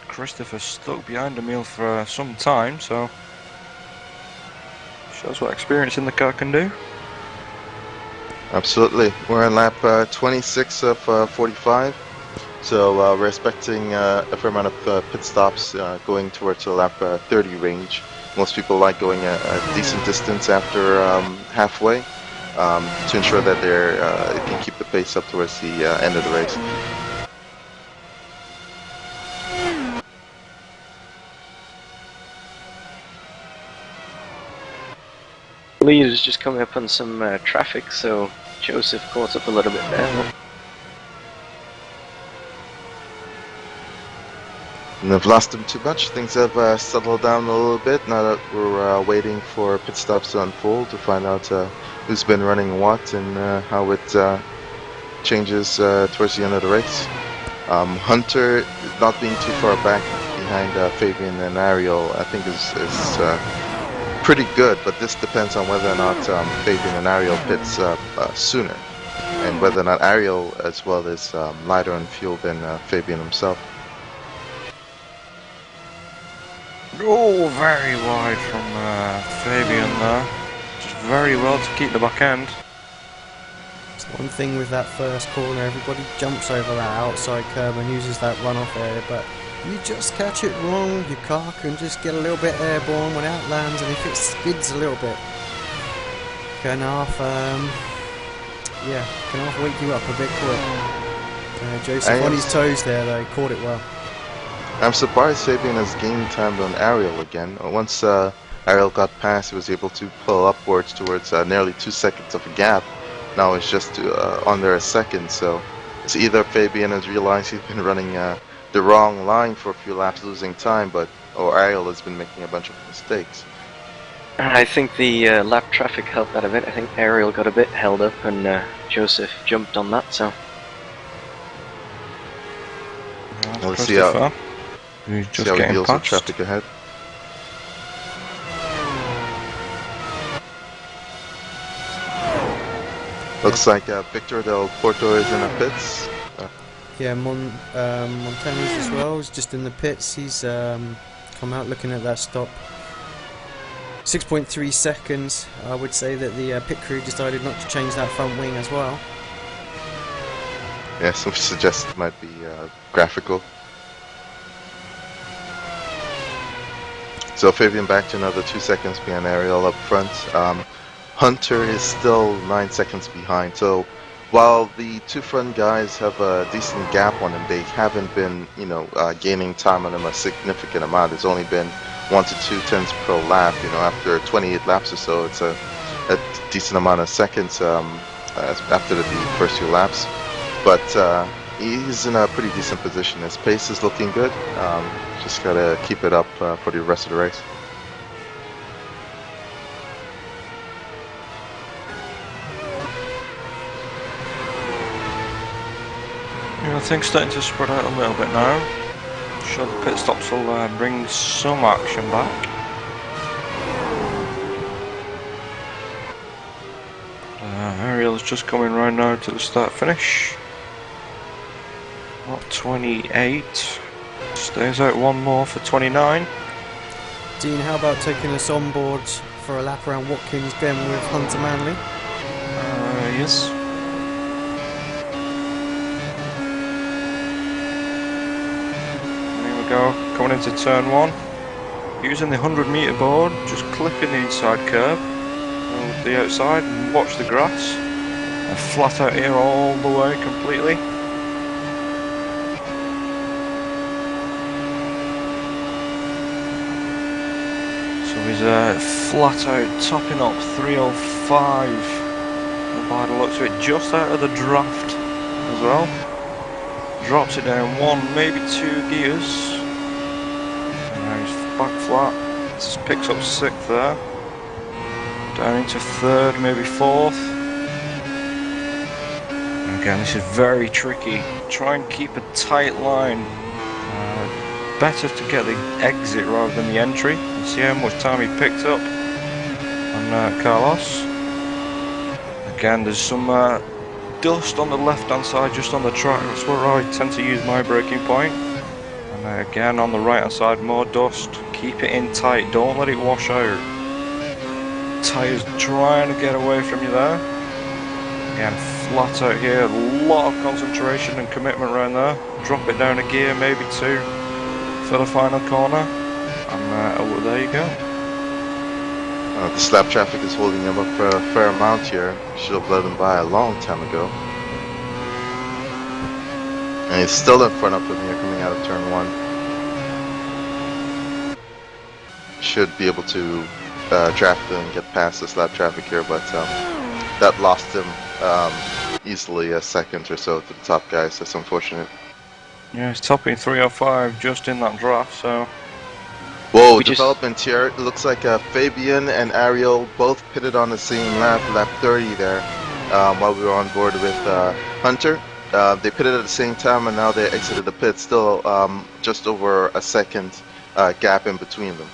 Christopher stuck behind Emil for some time, so shows what experience in the car can do. Absolutely. We're on lap 26 of 45, so we're expecting a fair amount of pit stops going towards the lap 30 range. Most people like going a decent distance after halfway to ensure that they can keep the pace up towards the end of the race. Lee is just coming up on some traffic, so Joseph caught up a little bit there. And they've lost him too much. Things have settled down a little bit now that we're waiting for pit stops to unfold to find out who's been running what and how it changes towards the end of the race. Hunter not being too far back behind Fabian and Ariel, I think is pretty good, but this depends on whether or not Fabian and Ariel pits sooner, and whether or not Ariel as well is lighter on fuel than Fabian himself. Oh, very wide from Fabian there. Just very well to keep the back end. It's one thing with that first corner, everybody jumps over that outside curb and uses that runoff area, but you just catch it wrong, your car can just get a little bit airborne when it lands, and if it skids a little bit, can half wake you up a bit quick. Joseph on his toes there though, caught it well. I'm surprised Fabian has gained time on Ariel again. Once Ariel got past, he was able to pull upwards towards nearly 2 seconds of a gap. Now it's just under a second, so it's either Fabian has realized he's been running the wrong line for a few laps, losing time, or Ariel has been making a bunch of mistakes. I think the lap traffic helped that a bit. I think Ariel got a bit held up and Joseph jumped on that, so... Let's see how He's he just getting deals with past. traffic ahead. Looks like Victor Del Porto is in the pits. Yeah, Montañez as well is just in the pits. He's come out looking at that stop. 6.3 seconds. I would say that the pit crew decided not to change that front wing as well. Yeah, some suggest it might be graphical. So Fabian back to another 2 seconds behind Ariel up front. Hunter is still 9 seconds behind. So while the two front guys have a decent gap on them, they haven't been, gaining time on them a significant amount. It's only been 1 to 2 tenths per lap. After 28 laps or so, it's a decent amount of seconds after the first few laps. But he's in a pretty decent position. His pace is looking good. Just gotta keep it up for the rest of the race. Yeah, things starting to spread out a little bit now. Sure, the pit stops will bring some action back. Ariel's just coming right now to the start finish. Lap 28. Stays out one more for 29. Dean, how about taking us on board for a lap around Watkins Glen with Hunter Manley? Yes. Here we go, coming into turn 1. Using the 100-meter board, just clipping the inside curb. With the outside, and watch the grass. And flat out here all the way completely. He's flat out topping up 305, and by the looks of it just out of the draft as well. Drops it down 1, maybe 2 gears, and now he's back flat. Just picks up 6th there, down into 3rd, maybe 4th. And again, this is very tricky. Try and keep a tight line. Better to get the exit rather than the entry. And see how much time he picked up on Carlos. Again, there's some dust on the left hand side just on the track. That's where I tend to use my braking point. And again on the right hand side, more dust. Keep it in tight, don't let it wash out. Tyres trying to get away from you there. Again, flat out here, a lot of concentration and commitment around there. Drop it down a gear, maybe 2. For the final corner, and oh, there you go. The slap traffic is holding him up for a fair amount here. Should have let him by a long time ago. And he's still in front of him here coming out of turn 1. Should be able to draft him and get past the slap traffic here, but that lost him easily a second or so to the top guys, so that's unfortunate. Yeah, he's topping 305 just in that draft, so... Whoa, development here. It looks like Fabian and Ariel both pitted on the same lap 30 there, while we were on board with Hunter. They pitted at the same time and now they exited the pit, still just over a second gap in between them.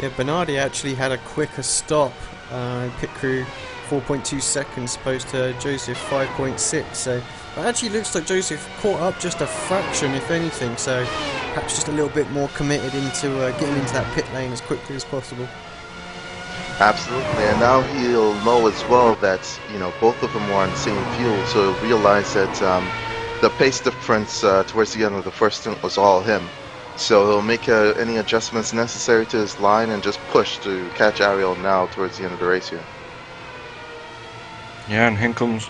Yeah, Bernardi actually had a quicker stop. Pit crew 4.2 seconds opposed to Joseph 5.6, so it actually looks like Joseph caught up just a fraction if anything, so perhaps just a little bit more committed into getting into that pit lane as quickly as possible. Absolutely, and now he'll know as well that both of them are on the same fuel, so he'll realize that the pace difference towards the end of the first stint was all him. So he'll make any adjustments necessary to his line and just push to catch Ariel now towards the end of the race here. Yeah, and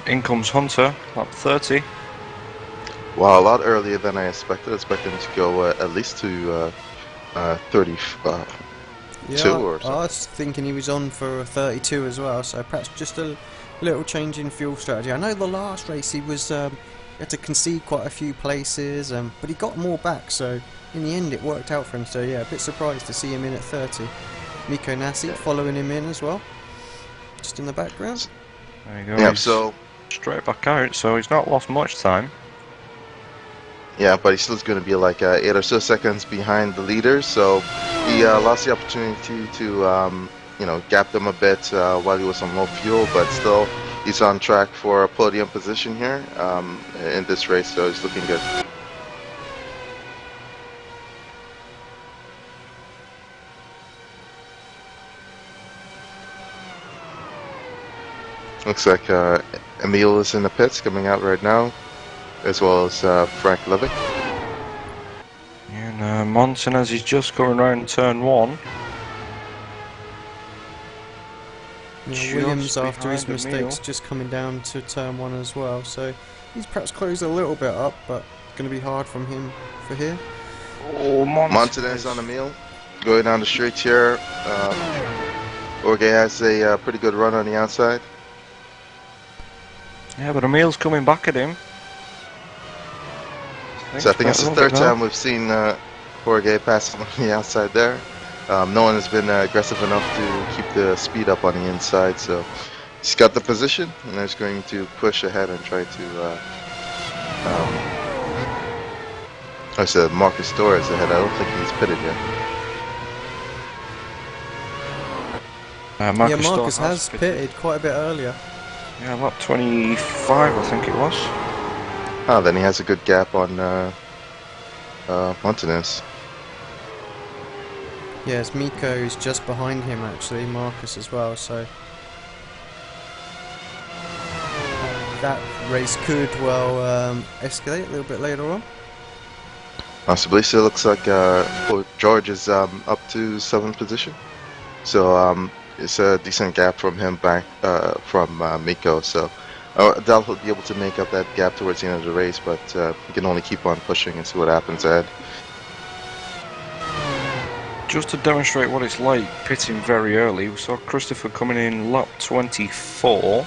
in comes Hunter, lap 30. Wow, a lot earlier than I expected. I expected him to go at least to 30. Yeah, or something. I was thinking he was on for 32 as well, so perhaps just a little change in fuel strategy. I know the last race he was had to concede quite a few places, but he got more back, so in the end it worked out for him. So yeah, a bit surprised to see him in at 30. Miko Nasi following him in as well, just in the background. There you go. Yeah, he's so straight back out, so he's not lost much time. yeah, but he's still going to be like 8 or so seconds behind the leaders, so he lost the opportunity to gap them a bit while he was on low fuel, but still he's on track for a podium position here in this race, so he's looking good. Looks like Emil is in the pits coming out right now, as well as Frank Levick. And Montanez is just going around turn 1. Yeah, Williams, Just after his behind mistakes, Emil. just coming down to turn 1 as well, so he's perhaps closed a little bit up, but going to be hard from him for here. Oh, Montanez on Emil, going down the straight here. Jorge has a pretty good run on the outside. Yeah, but Emil's coming back at him. So I think it's the third time we've seen Jorge pass on the outside there. No one has been aggressive enough to keep the speed up on the inside, so he's got the position and he's going to push ahead and try to I said Marcus Torres ahead. I don't think he's pitted yet. Marcus has pitted quite a bit earlier. Yeah, lap 25 I think it was. Oh, then he has a good gap on Montanez. Yes, Miko's just behind him actually, Marcus as well, so that race could well escalate a little bit later on. Possibly. So it looks like George is up to 7th position. So it's a decent gap from him back from Miko. So Adele will be able to make up that gap towards the end of the race, but he can only keep on pushing and see what happens ahead. Just to demonstrate what it's like pitting very early, we saw Christopher coming in lap 24.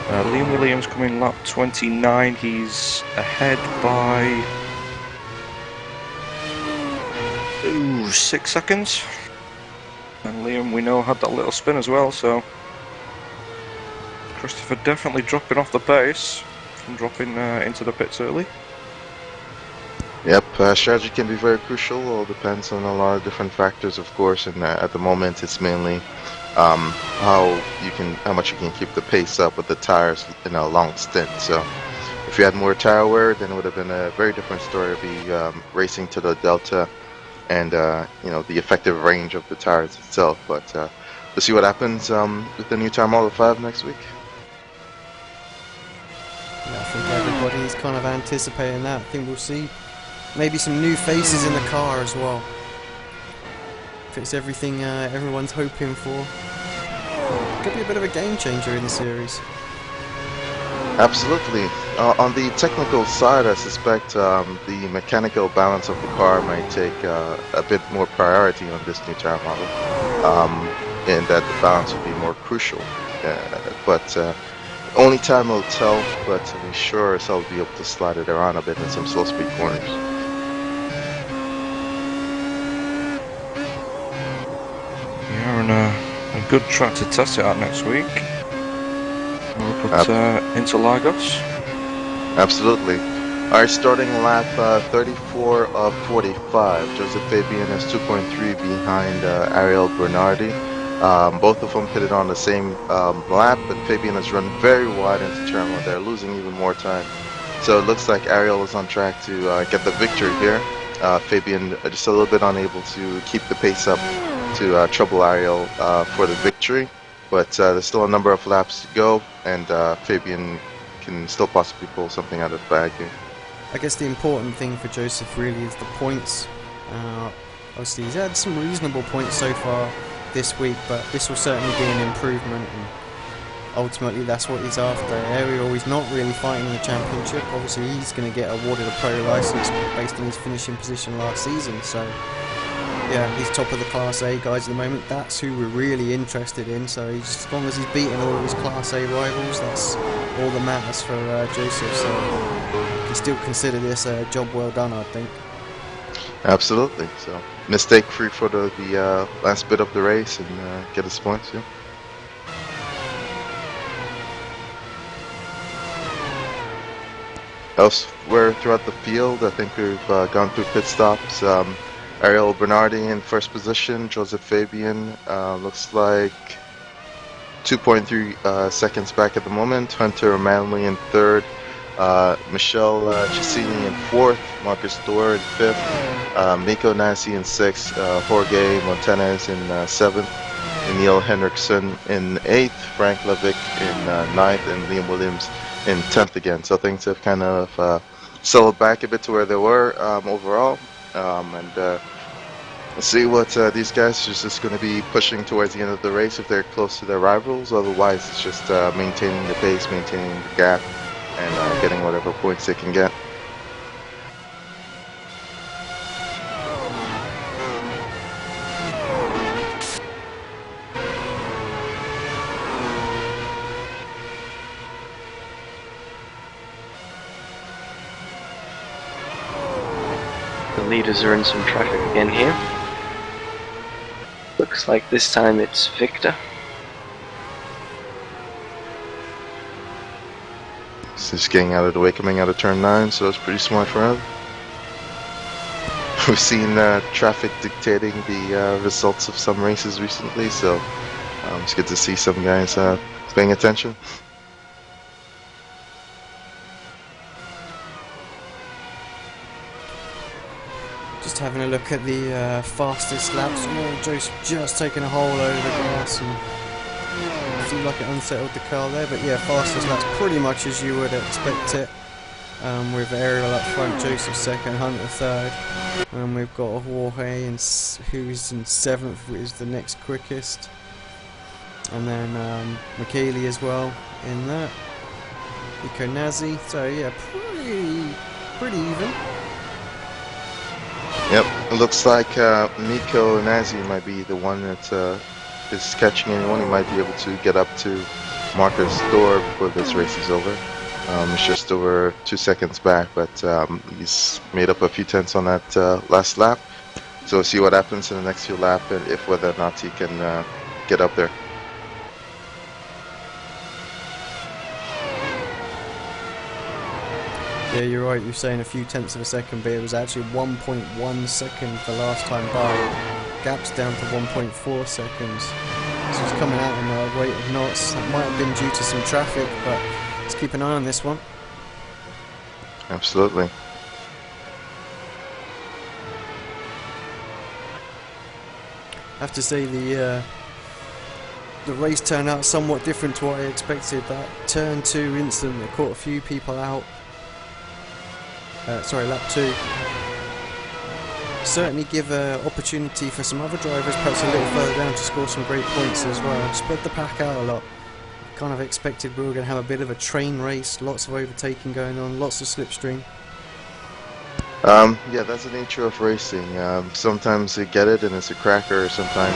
Liam Williams coming lap 29. He's ahead by 6 seconds. And Liam, we know, had that little spin as well, so Christopher definitely dropping off the pace from dropping into the pits early. Yep, strategy can be very crucial. All depends on a lot of different factors, of course, and at the moment it's mainly how much you can keep the pace up with the tires in a long stint. So if you had more tire wear, then it would have been a very different story. Be racing to the delta and the effective range of the tires itself. But we'll see what happens with the new Time Model 5 next week. Yeah, I think everybody's kind of anticipating that. I think we'll see maybe some new faces in the car as well. If it's everything everyone's hoping for. Could be a bit of a game changer in the series. Absolutely. On the technical side, I suspect the mechanical balance of the car might take a bit more priority on this new tire model, and that the balance will be more crucial. But only time will tell, but to be sure as I'll be able to slide it around a bit in some slow speed corners. Yeah, and a good track to test it out next week. We'll put Interlagos. Absolutely. Alright, starting lap 34 of 45. Joseph Fabian is 2.3 behind Ariel Bernardi. Both of them pitted on the same lap, but Fabian has run very wide into turn 1. They're losing even more time. So it looks like Ariel is on track to get the victory here. Fabian just a little bit unable to keep the pace up to trouble Ariel for the victory. But there's still a number of laps to go, and Fabian can still possibly pull something out of the bag here. I guess the important thing for Joseph really is the points. Obviously he's had some reasonable points so far this week, but this will certainly be an improvement, and ultimately that's what he's after. Ariel, he's not really fighting in the championship. Obviously he's going to get awarded a pro license based on his finishing position last season, so yeah, he's top of the Class A guys at the moment. That's who we're really interested in, so as long as he's beating all of his Class A rivals, that's all that matters for Joseph, so you can still consider this a job well done, I think. Absolutely. So mistake free for the last bit of the race and get his points. Yeah. Elsewhere throughout the field, I think we've gone through pit stops. Ariel Bernardi in first position. Joseph Fabian looks like 2.3 seconds back at the moment. Hunter Manley in third. Michelle Cicini in fourth. Marcus Thor in fifth. Miko Nasi in sixth. Jorge Montanez in seventh. Emil Henriksen in eighth. Frank Levick in ninth. And Liam Williams in 10th again. So things have kind of settled back a bit to where they were overall. Let's see what these guys are just going to be pushing towards the end of the race if they're close to their rivals. Otherwise, it's just maintaining the pace, maintaining the gap, and getting whatever points they can get. The leaders are in some traffic again here. Looks like this time it's Victor. Just getting out of the way, coming out of turn 9, so that's pretty smart for him. We've seen traffic dictating the results of some races recently, so it's good to see some guys paying attention. Just having a look at the fastest laps. Oh, Joseph just taking a hole over the grass, and seemed like it unsettled the car there. But yeah, fastest laps pretty much as you would expect it. With Ariel up front, Joseph second, Hunter third, and we've got Jorge who's in seventh, which is the next quickest, and then Michele as well in that. Nico Nazi. So yeah, pretty even. Yep, it looks like Miko Nazi might be the one that is catching anyone. He might be able to get up to Marcus Thor before this race is over. It's just over 2 seconds back, but he's made up a few tenths on that last lap. So we'll see what happens in the next few laps and if whether or not he can get up there. Yeah, you're right, you're saying a few tenths of a second, but it was actually 1.1 seconds the last time by. Gap's down to 1.4 seconds. So it's coming out on a rate of knots. That might have been due to some traffic, but let's keep an eye on this one. Absolutely. I have to say the race turned out somewhat different to what I expected. That turn 2 incident that caught a few people out. Lap 2. Certainly give an opportunity for some other drivers perhaps a little further down to score some great points as well. Spread the pack out a lot. Kind of expected we were going to have a bit of a train race, lots of overtaking going on, lots of slipstream. Yeah, that's the nature of racing. Sometimes you get it and it's a cracker, sometimes,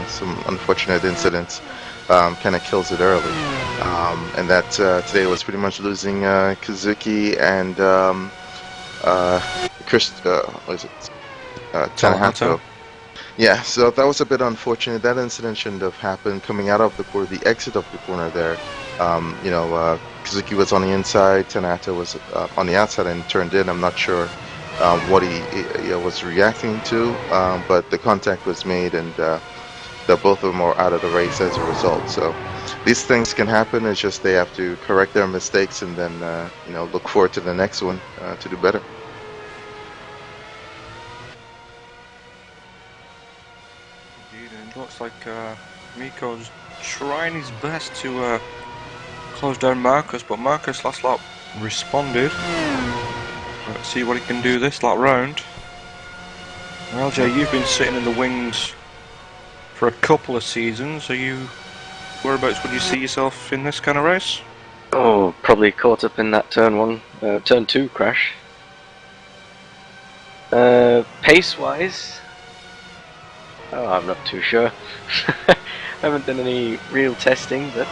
some unfortunate incidents kind of kills it early. And that today was pretty much losing Kazuki and Tanahato. Yeah, so that was a bit unfortunate. That incident shouldn't have happened coming out of the corner, the exit of the corner there. Kazuki was on the inside, Tanahato was on the outside and turned in. I'm not sure what he was reacting to, but the contact was made and both of them are out of the race as a result. So these things can happen. It's just they have to correct their mistakes and then look forward to the next one to do better. indeed, and it looks like Miko's trying his best to close down Marcus, but Marcus last lap responded. Let's see what he can do this lap round. Well, Jay, you've been sitting in the wings for a couple of seasons. Whereabouts would you see yourself in this kind of race? Oh, probably caught up in that turn 2 crash. Pace-wise, I'm not too sure. I haven't done any real testing, but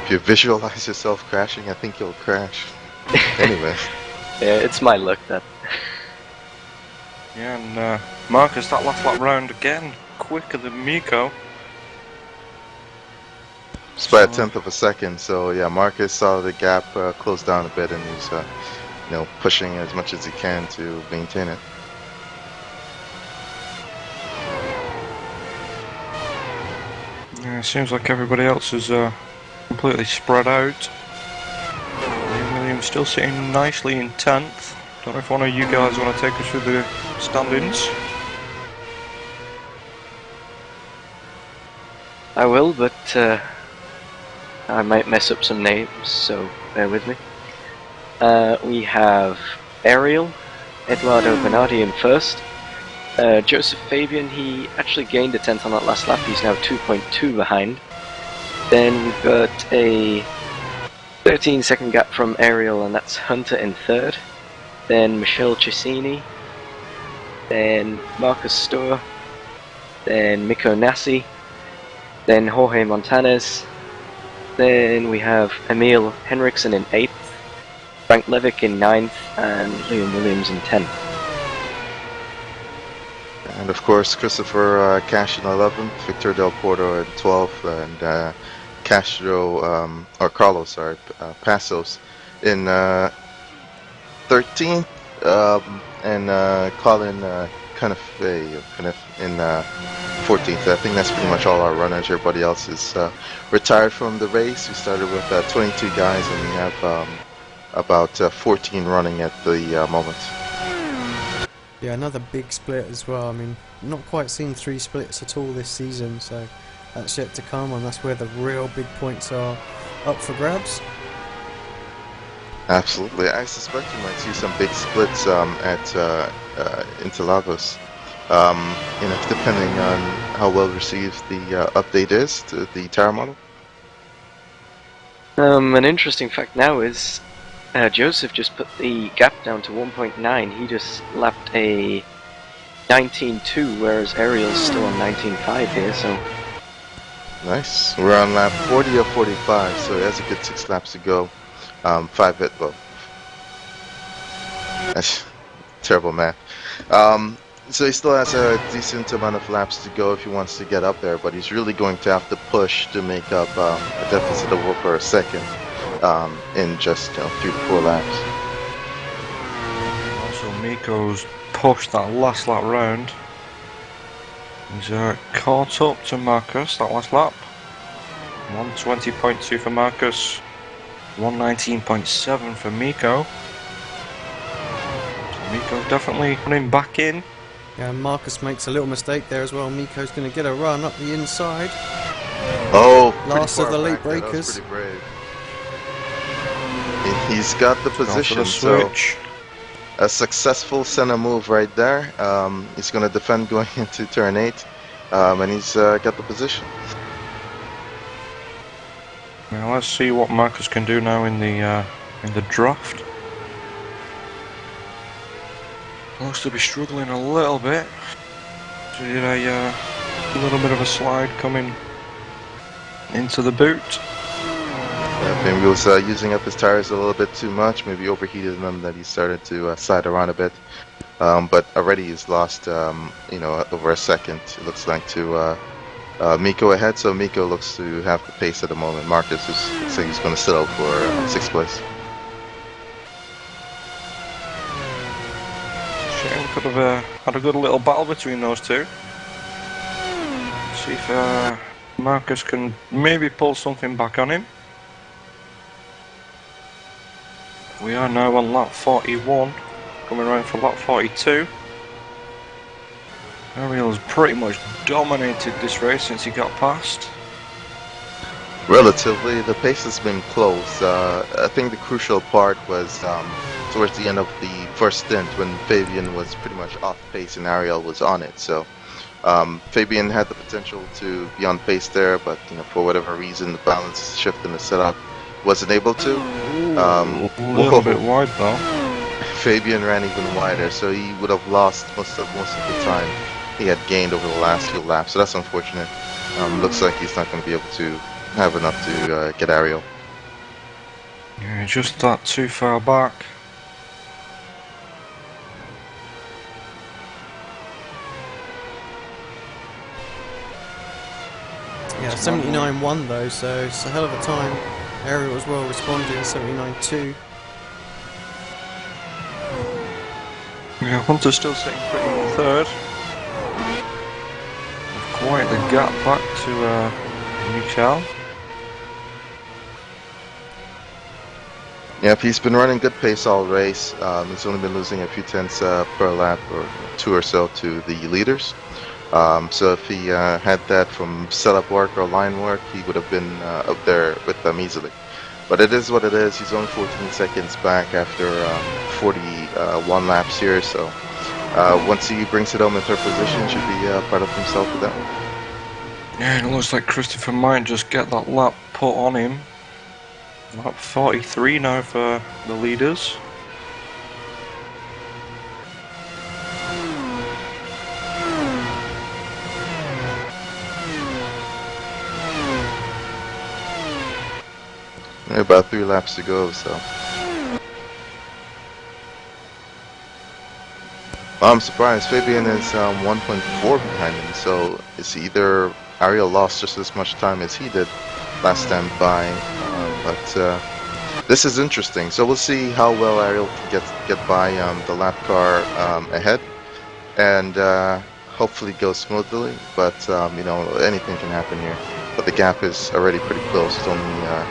If you visualize yourself crashing, I think you'll crash. Anyway. yeah, it's my luck that. Yeah, and Marcus, that last lap round again, quicker than Miko. It's by a tenth of a second, so yeah, Marcus saw the gap close down a bit, and he's pushing as much as he can to maintain it. Yeah, it seems like everybody else is completely spread out. Williams still sitting nicely in 10th. Don't know if one of you guys want to take us through the standings. I will, but I might mess up some names, so bear with me. We have Ariel, Eduardo Bernardi in first. Joseph Fabian, he actually gained a tenth on that last lap, he's now 2.2 behind. Then we've got a 13-second gap from Ariel, and that's Hunter in third. Then Michelle Cesini. Then Marcus Stohr. Then Miko Nassi. Then Jorge Montanez. Then we have Emil Henriksen in 8th, Frank Levick in 9th, and Liam Williams in 10th. And of course, Christopher Cash in 11th, Victor Del Porto in 12th, and Carlos Passos in 13th, and Colin Cunniff in 14th. I think that's pretty much all our runners. Everybody else is retired from the race. We started with 22 guys, and we have about 14 running at the moment. Yeah, another big split as well. I mean, not quite seen 3 splits at all this season, so that's yet to come, and that's where the real big points are up for grabs. Absolutely. I suspect you might see some big splits at Interlagos. Depending on how well received the update is to the tire model. An interesting fact now is Joseph just put the gap down to 1.9. He just lapped a 19.2, whereas Ariel's still on 19.5 here, so... Nice. We're on lap 40 or 45, so he has a good 6 laps to go. 5 bit, well... That's terrible math. So he still has a decent amount of laps to go if he wants to get up there, but he's really going to have to push to make up a deficit of over a second in just 3 to 4 laps. Also, Miko's pushed that last lap round. He's caught up to Marcus that last lap. 120.2 for Marcus, 119.7 for Miko. So Miko's definitely running back in. Yeah, Marcus makes a little mistake there as well. Miko's going to get a run up the inside. Oh, last of the late back there. breakers. That was pretty brave. He's got the position, so a successful center move right there. He's going to defend going into turn 8, and he's got the position. Now let's see what Marcus can do now in the draft. Looks to be struggling a little bit. So he did a little bit of a slide coming into the boot. Maybe he was using up his tires a little bit too much. Maybe overheated them that he started to slide around a bit. But already he's lost, over a second. It looks like to Miko ahead. So Miko looks to have the pace at the moment. Marcus is saying he's going to settle for 6th place. Could have had a good little battle between those two. See if Marcus can maybe pull something back on him. We are now on lap 41, coming around for lap 42. Ariel's pretty much dominated this race since he got past. Relatively, the pace has been close. I think the crucial part was towards the end of the first stint when Fabian was pretty much off pace and Ariel was on it. So Fabian had the potential to be on pace there, but for whatever reason, the balance shift in the setup wasn't able to. A little bit wide though. Fabian ran even wider, so he would have lost most of the time he had gained over the last few laps. So that's unfortunate. Looks like he's not going to be able to have enough to get Ariel. Yeah, just that too far back. Yeah, 79.1 though, so it's a hell of a time. Ariel as well responding, 79.2. Yeah, Hunter's still sitting pretty in third. Quite the gap back to Michel. Yep, he's been running good pace all race. He's only been losing a few tenths per lap or two or so to the leaders. So if he had that from setup work or line work, he would have been up there with them easily. But it is what it is. He's only 14 seconds back after 41 laps here. So once he brings it home in third position, should be proud of himself with that one. Yeah, it looks like Christopher might just get that lap put on him. Lap 43 now for the leaders. About 3 laps to go, so. Well, I'm surprised. Fabian is 1.4 behind him, so it's either Ariel lost just as much time as he did last time by, but this is interesting. So we'll see how well Ariel can get by the lap car ahead, and hopefully go smoothly. But anything can happen here. But the gap is already pretty close. It's only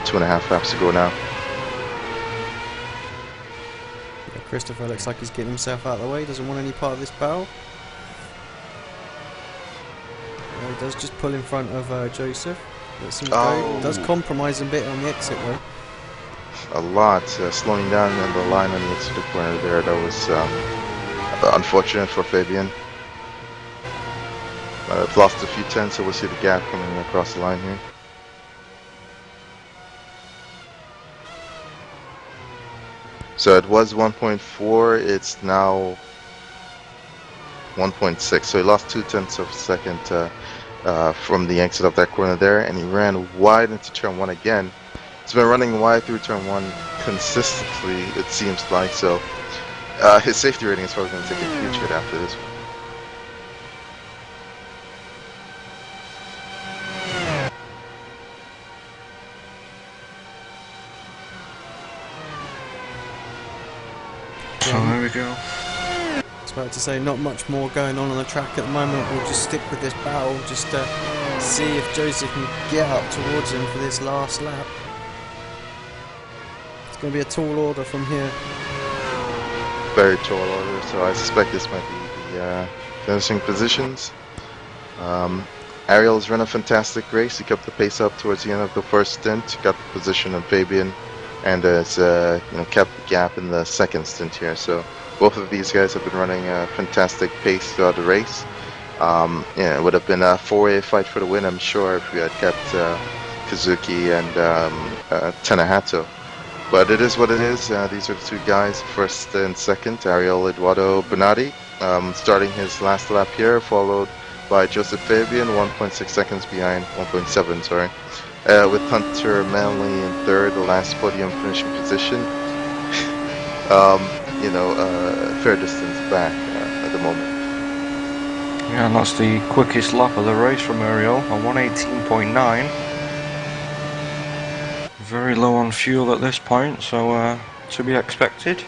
2.5 laps to go now. Yeah, Christopher looks like he's getting himself out of the way. Doesn't want any part of this battle. He does just pull in front of Joseph. Lets him go. Does compromise a bit on the exit though. A lot. Slowing down on the line on the exit corner there. That was unfortunate for Fabian. I've lost a few tenths, so we'll see the gap coming across the line here. So it was 1.4, it's now 1.6. So he lost 0.2 of a second from the exit of that corner there, and he ran wide into turn 1 again. He's been running wide through turn 1 consistently, it seems like, so his safety rating is probably going to take a huge hit after this one. So there we go. I was about to say, not much more going on the track at the moment. We'll just stick with this battle, just to see if Joseph can get up towards him for this last lap. It's going to be a tall order from here. Very tall order, so I suspect this might be the finishing positions. Ariel's run a fantastic race. He kept the pace up towards the end of the first stint, got the position on Fabian, and has kept the gap in the second stint here. So both of these guys have been running a fantastic pace throughout the race. It would have been a 4-way fight for the win, I'm sure, if we had kept Kazuki and Tenahato. But it is what it is. These are the two guys, first and second. Ariel Eduardo Bernardi starting his last lap here, followed by Joseph Fabian, 1.6 seconds behind, 1.7, sorry. With Hunter Manley in third, the last podium finishing position. Fair distance back at the moment. Yeah, and that's the quickest lap of the race from Ariel, a 118.9. Very low on fuel at this point, so to be expected.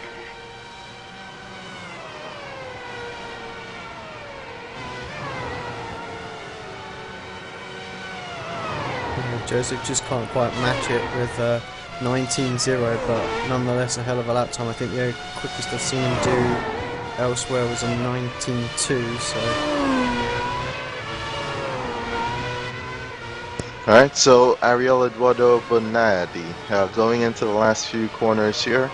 Joseph just can't quite match it with 19.0, but nonetheless a hell of a lap time. I think the quickest I've seen him do elsewhere was a 19.2, so Alright, so Ariel Eduardo Bonatti, going into the last few corners here.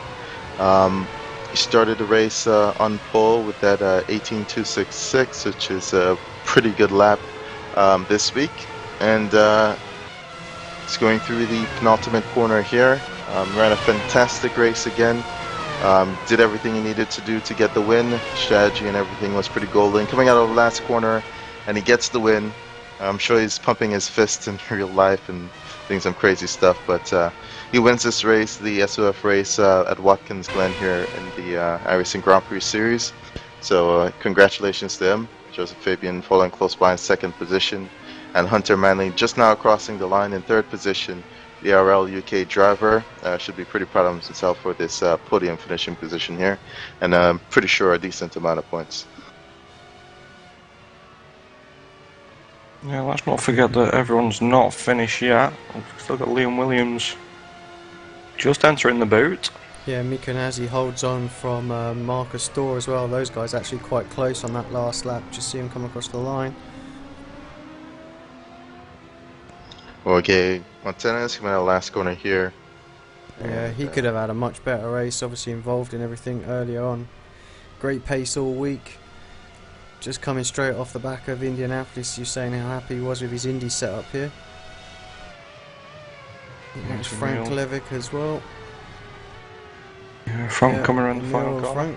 He started the race on pole with that 18.266, which is a pretty good lap this week. And he's going through the penultimate corner here. Ran a fantastic race again. Did everything he needed to do to get the win. Strategy and everything was pretty golden. Coming out of the last corner, and he gets the win. I'm sure he's pumping his fist in real life and doing some crazy stuff, but he wins this race, the SOF race at Watkins Glen here in the iRacing Grand Prix Series. So congratulations to him. Joseph Fabian following close by in second position, and Hunter Manley just now crossing the line in third position. The RL UK driver should be pretty proud of himself for this podium finishing position here, and I'm pretty sure a decent amount of points. Yeah, let's not forget that everyone's not finished yet. We've still got Liam Williams just entering the boot. Yeah, Mikonazi holds on from Marcus Storr as well. Those guys actually quite close on that last lap. Just see him come across the line. Okay, Montana's coming out of the last corner here. Yeah, he could have had a much better race, obviously involved in everything earlier on. Great pace all week. Just coming straight off the back of Indianapolis, you're saying how happy he was with his Indy setup here. That's Frank Levick as well. Yeah, Frank coming around the final corner.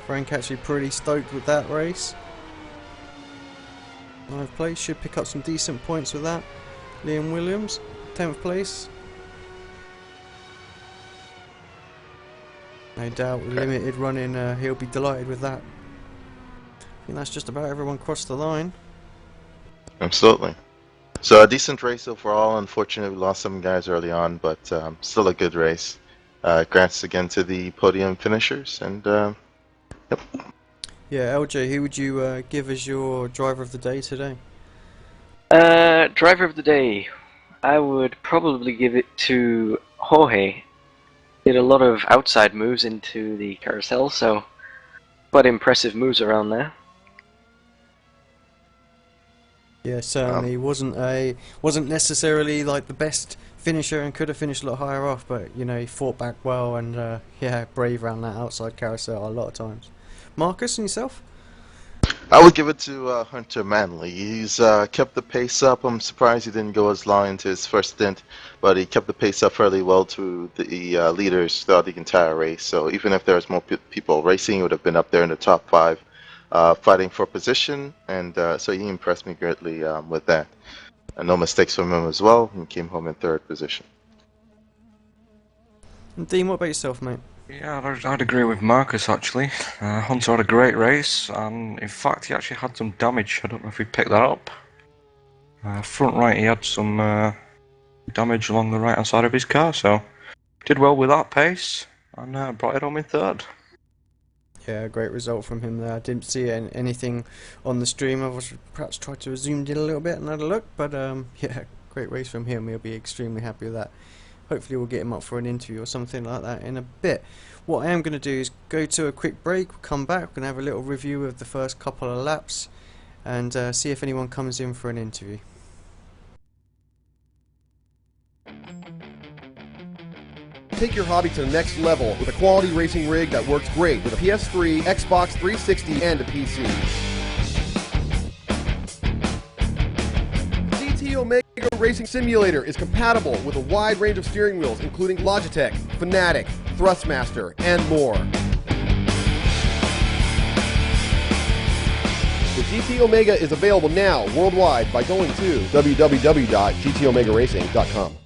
Frank actually pretty stoked with that race. 9th place, should pick up some decent points with that. Liam Williams, 10th place. No doubt, with limited running, he'll be delighted with that. I think that's just about everyone crossed the line. Absolutely. So a decent race overall. Unfortunately, we lost some guys early on, but still a good race. Congrats again to the podium finishers, and yep. Yeah, LJ, who would you give as your driver of the day today? Driver of the day, I would probably give it to Jorge. Did a lot of outside moves into the carousel, so quite impressive moves around there. Yeah, certainly wasn't necessarily like the best finisher and could have finished a lot higher off, but you know, he fought back well and yeah, brave around that outside carousel a lot of times. Marcus, and yourself? I would give it to Hunter Manley. He's kept the pace up. I'm surprised he didn't go as long into his first stint, but he kept the pace up fairly well to the leaders throughout the entire race. So even if there was more people racing, he would have been up there in the top 5. Fighting for position, and so he impressed me greatly with that. And no mistakes from him as well. He came home in third position. And Dean, what about yourself, mate? Yeah, I'd agree with Marcus actually. Hunter had a great race, and in fact he actually had some damage. I don't know if he picked that up. Front right, he had some damage along the right hand side of his car, so did well with that pace, and brought it home in third. Yeah, great result from him there. I didn't see anything on the stream. I was perhaps tried to have zoomed in a little bit and had a look, but yeah, great race from him. He'll be extremely happy with that. Hopefully we'll get him up for an interview or something like that in a bit. What I am going to do is go to a quick break, we'll come back, we're going to have a little review of the first couple of laps and see if anyone comes in for an interview. Take your hobby to the next level with a quality racing rig that works great with a PS3, Xbox 360, and a PC. GT Omega Racing Simulator is compatible with a wide range of steering wheels, including Logitech, Fanatec, Thrustmaster, and more. The GT Omega is available now worldwide by going to www.gtomegaracing.com.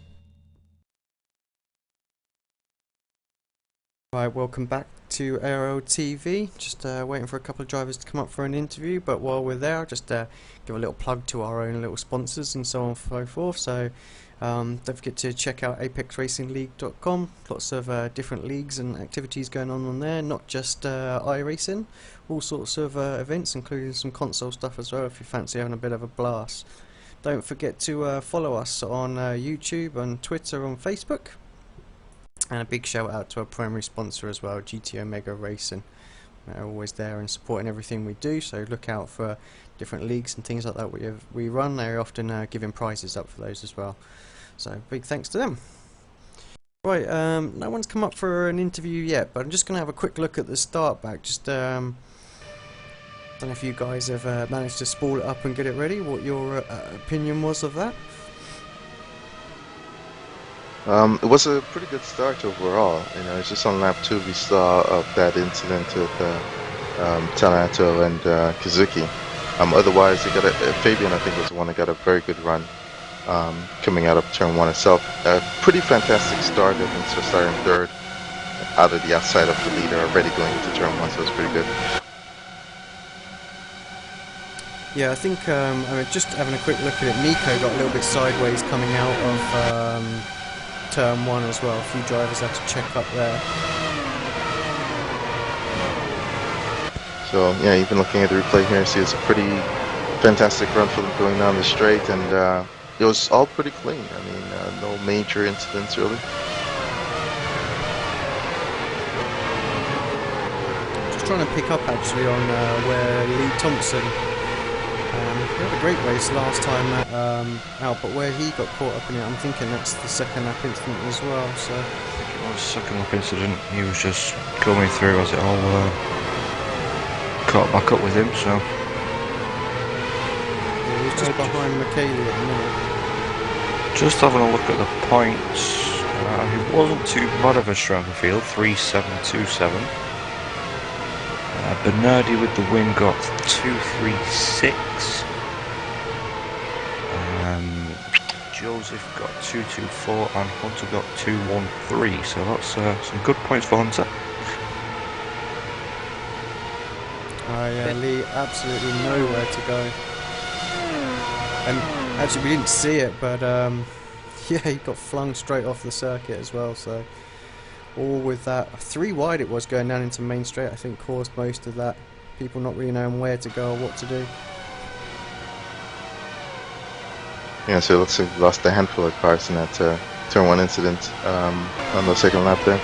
Right, welcome back to ARL TV. Just waiting for a couple of drivers to come up for an interview, but while we're there, I'll just give a little plug to our own little sponsors and so on and so forth. So don't forget to check out apexracingleague.com. Lots of different leagues and activities going on there, not just iRacing, all sorts of events, including some console stuff as well if you fancy having a bit of a blast. Don't forget to follow us on YouTube, on Twitter, on Facebook. And a big shout out to our primary sponsor as well, GT Omega Racing. They're always there and supporting everything we do, so look out for different leagues and things like that we run, they're often giving prizes up for those as well. So big thanks to them. Right, no one's come up for an interview yet, but I'm just going to have a quick look at the start back. Just don't know if you guys have managed to spool it up and get it ready. What your opinion was of that? It was a pretty good start overall. You know, it's just on lap 2 we saw of that incident with Tanato and Kazuki. Otherwise, they got Fabian, I think, was the one that got a very good run coming out of turn 1 itself. A pretty fantastic start, I think, so starting third out of the outside of the leader already going into turn 1, so it's pretty good. Yeah, I think I mean, just having a quick look at it, Nico got a little bit sideways coming out of turn 1 as well. A few drivers had to check up there. So yeah, even looking at the replay here, you see it's a pretty fantastic run for them going down the straight, and it was all pretty clean. I mean, no major incidents really. Just trying to pick up actually on where Lee Thompson, he had a great race last time out, but where he got caught up in it, I'm thinking that's the second lap incident as well. So I think it was second lap incident. He was just going through as it all caught back up with him. So yeah, he was just behind McKaylee at the minute. Just having a look at the points, he wasn't too bad of a striker field, 3.727. Bernardi with the win got 2.36. Joseph got 2.24 and Hunter got 2.13. So that's some good points for Hunter. Yeah, Lee absolutely nowhere to go. And actually we didn't see it, but yeah, he got flung straight off the circuit as well. So all with that 3 wide it was going down into Main Straight, I think caused most of that. People not really knowing where to go or what to do. Yeah, so it looks like we lost a handful of cars in that turn 1 incident on the second lap there.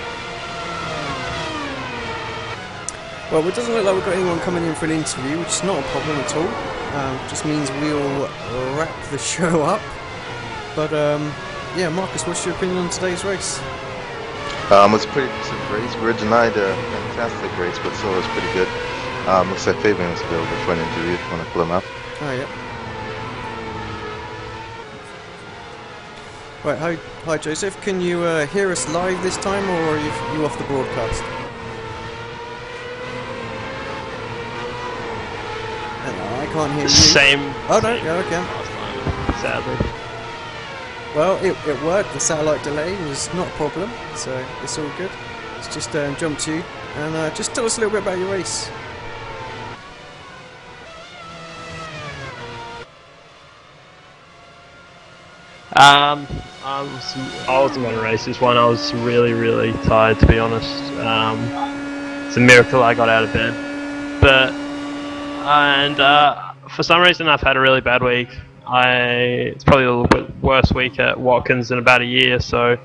Well, it doesn't look like we've got anyone coming in for an interview, which is not a problem at all. Just means we'll wrap the show up. But yeah, Marcus, what's your opinion on today's race? It was a pretty decent race. We were denied a fantastic race, but still it was pretty good. Looks like Fabian was available for an interview if you want to pull him up. Oh, yeah. Right, hi Joseph. Can you hear us live this time, or are you off the broadcast? I can't hear you. Same. Oh no, yeah, okay. Sadly. Well, it worked. The satellite delay was not a problem, so it's all good. Let's just jump to you and just tell us a little bit about your race. I wasn't going to race this one. I was really tired, to be honest. It's a miracle I got out of bed. But for some reason I've had a really bad week. It's probably a little bit worse week at Watkins in about a year. So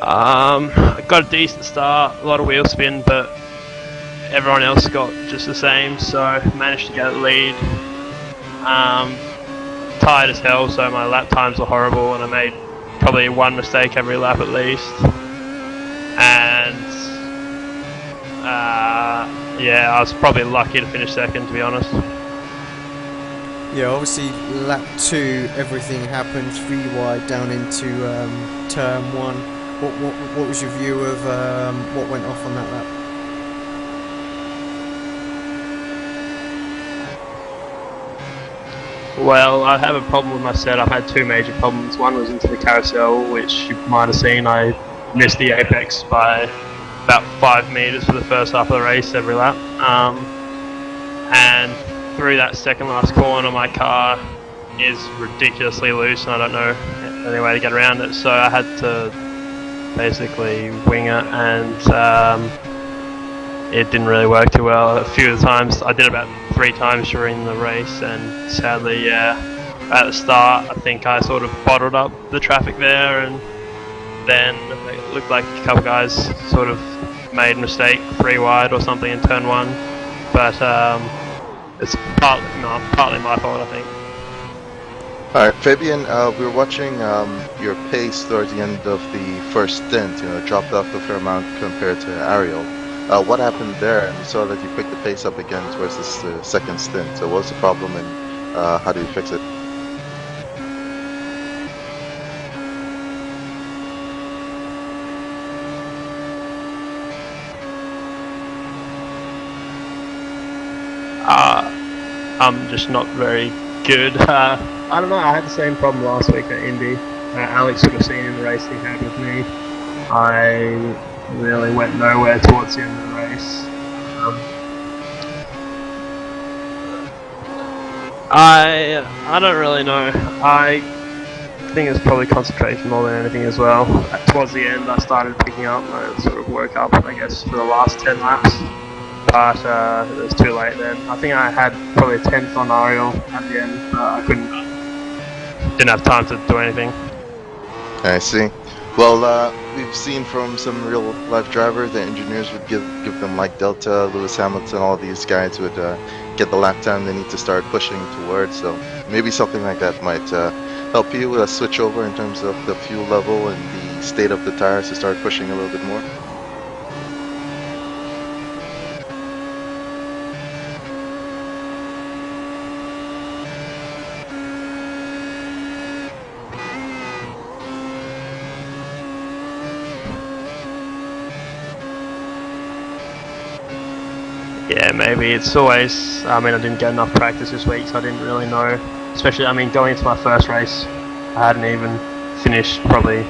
I got a decent start, a lot of wheel spin, but everyone else got just the same. So managed to get a lead. Tired as hell, so my lap times were horrible, and I made probably one mistake every lap at least. And yeah, I was probably lucky to finish second, to be honest. Yeah, obviously lap 2 everything happened 3 wide down into turn 1. What was your view of what went off on that lap? Well, I have a problem with my setup. I had 2 major problems. One was into the carousel, which you might have seen. I missed the apex by about 5 meters for the first half of the race every lap. And through that second last corner, my car is ridiculously loose, and I don't know any way to get around it. So I had to basically wing it, and it didn't really work too well. A few of the times, I did about 3 times during the race, and sadly, yeah, at the start, I think I sort of bottled up the traffic there, and then it looked like a couple guys sort of made a mistake 3 wide or something in turn 1, but it's partly my fault, I think. Alright, Fabian, we were watching your pace towards the end of the first stint. You know, it dropped off a fair amount compared to Ariel. What happened there? And we saw that you picked the pace up again towards this second stint. So what's the problem and how do you fix it? I'm just not very good. I don't know, I had the same problem last week at Indy. Alex would have seen in the race he had with me. I really went nowhere towards the end of the race. I don't really know. I think it's probably concentration more than anything as well. Towards the end I started picking up, I sort of woke up I guess for the last 10 laps. But it was too late then. I think I had probably a 10th on Ariel at the end, but I didn't have time to do anything. I see. Well, we've seen from some real life drivers that engineers would give them like Delta, Lewis Hamilton, all these guys would get the lap time they need to start pushing towards. So maybe something like that might help you switch over in terms of the fuel level and the state of the tires to start pushing a little bit more. Yeah, maybe. It's always, I mean, I didn't get enough practice this week, so I didn't really know. Especially, I mean, going into my first race, I hadn't even finished probably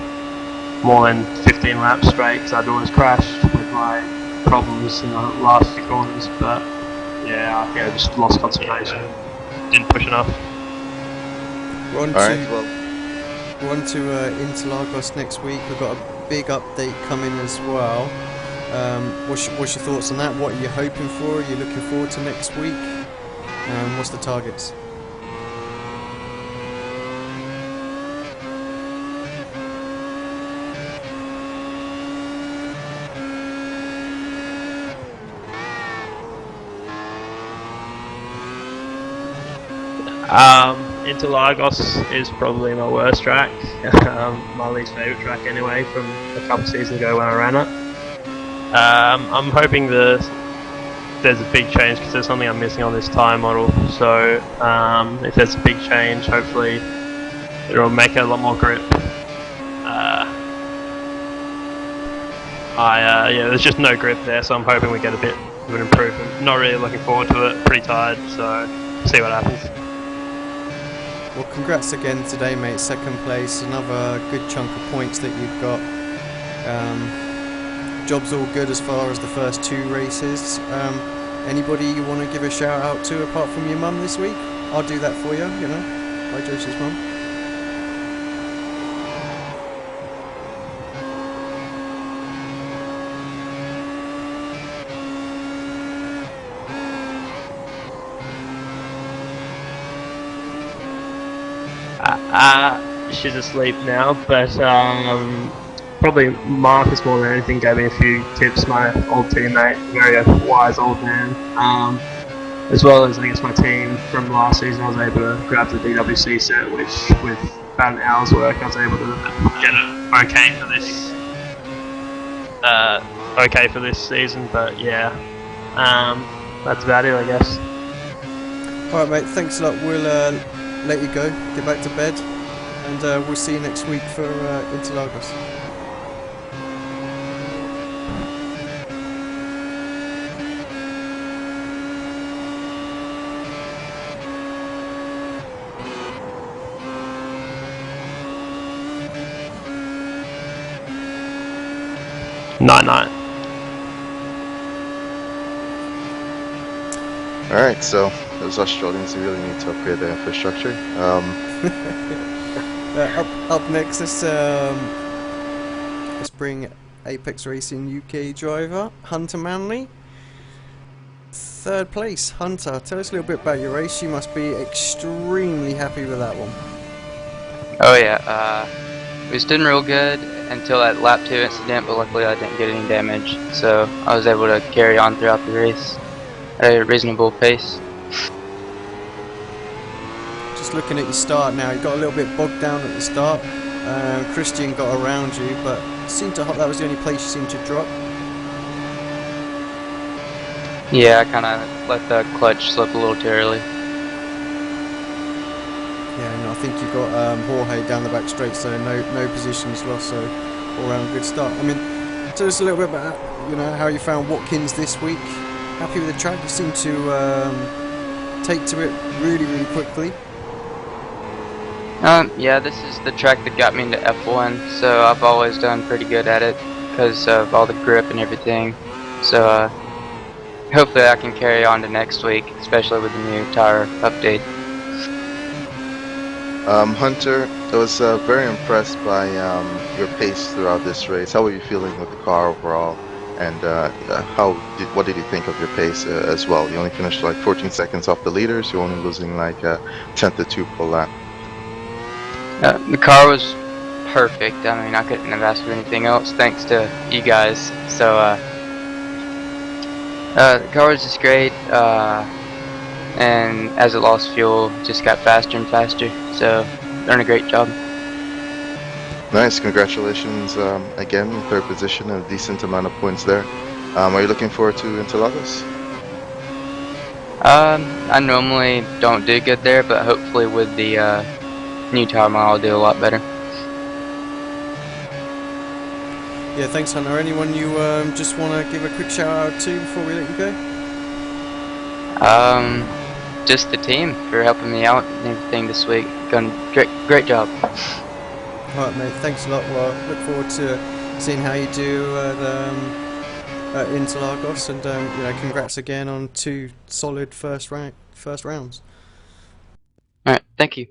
more than 15 laps straight, because I'd always crashed with my problems in the last few corners. But yeah, I just lost concentration. Didn't push enough. We're on to Interlagos next week. We've got a big update coming as well. What's your thoughts on that? What are you hoping for? Are you looking forward to next week? What's the targets? Interlagos is probably my worst track. My least favourite track anyway, from a couple of seasons ago when I ran it. I'm hoping there's a big change because there's something I'm missing on this tyre model. So if there's a big change, hopefully it'll make it a lot more grip. Yeah, there's just no grip there, so I'm hoping we get a bit of an improvement. Not really looking forward to it. Pretty tired, so see what happens. Well, congrats again today, mate. Second place, another good chunk of points that you've got. Job's all good as far as the first two races. Anybody you want to give a shout out to apart from your mum this week? I'll do that for you, you know. Hi, Joseph's mum. She's asleep now, but probably Marcus more than anything gave me a few tips, my old teammate, very wise old man. As well as I guess my team from last season, I was able to grab the DWC set, which with about an hour's work I was able to get it okay for this season, but yeah, that's about it I guess. Alright mate, thanks a lot. We'll let you go, get back to bed, and we'll see you next week for Interlagos. Night. Alright, so those Australians really need to upgrade their infrastructure. Up next, let's bring Apex Racing UK driver Hunter Manley. Third place, Hunter. Tell us a little bit about your race. You must be extremely happy with that one. Oh yeah, it was doing real good until that lap 2 incident, but luckily I didn't get any damage, so I was able to carry on throughout the race at a reasonable pace. just looking at your start now, you got a little bit bogged down at the start. Christian got around you, but seemed to that was the only place you seemed to drop. Yeah, I kind of let the clutch slip a little too early. Yeah, and I think you got Jorge down the back straight, so no positions lost, so all round good start. I mean, tell us a little bit about how you found Watkins this week. Happy with the track? You seem to take to it really quickly. Yeah, this is the track that got me into F1, so I've always done pretty good at it because of all the grip and everything. So hopefully I can carry on to next week, especially with the new tire update. Hunter, I was very impressed by your pace throughout this race. How were you feeling with the car overall? And what did you think of your pace as well? You only finished like 14 seconds off the leaders. You're only losing like a tenth or two per lap. The car was perfect. I mean, I couldn't have asked for anything else thanks to you guys. So the car was just great. And as it lost fuel, it just got faster and faster. So done a great job. Nice, congratulations again, third position, a decent amount of points there. Are you looking forward to Interlagos? I normally don't do good there, but hopefully with the new tire model I'll do a lot better. Yeah, thanks Hunter. Anyone you just want to give a quick shout out to before we let you go? Just the team for helping me out and everything this week. Done great job. Alright mate, thanks a lot. Well, look forward to seeing how you do at Interlagos, and congrats again on 2 solid first rounds. Alright, thank you.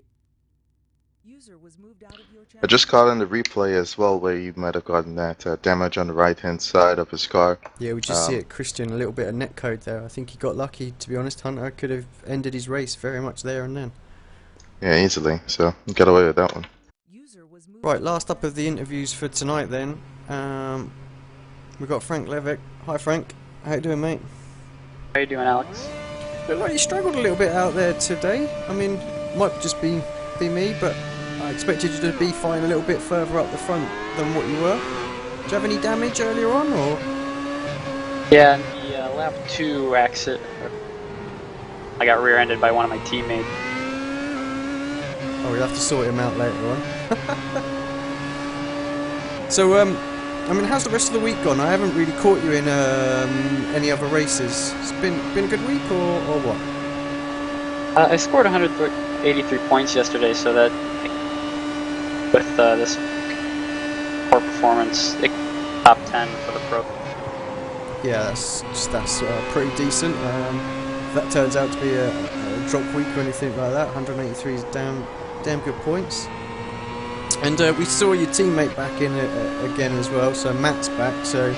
I just caught in the replay as well where you might have gotten that damage on the right hand side of his car. Yeah, we just see it. Christian, a little bit of netcode there. I think he got lucky, to be honest. Hunter could have ended his race very much there and then. Yeah, easily. So, got away with that one. Right, last up of the interviews for tonight then. We've got Frank Levick. Hi Frank, how you doing mate? How you doing, Alex? Looked like you struggled a little bit out there today. I mean, might just be me, but I expected you to be fine a little bit further up the front than what you were. Did you have any damage earlier on, or? Yeah, in the lap 2 exit, I got rear-ended by one of my teammates. Oh, we'll have to sort him out later on. So, I mean, how's the rest of the week gone? I haven't really caught you in any other races. It's been a good week, or what? I scored 183 points yesterday, so that with this poor performance, top 10 for the pro. Yeah, that's pretty decent. If that turns out to be a drop week or anything like that, 183 is damn good points. And we saw your teammate back in again as well, so Matt's back. So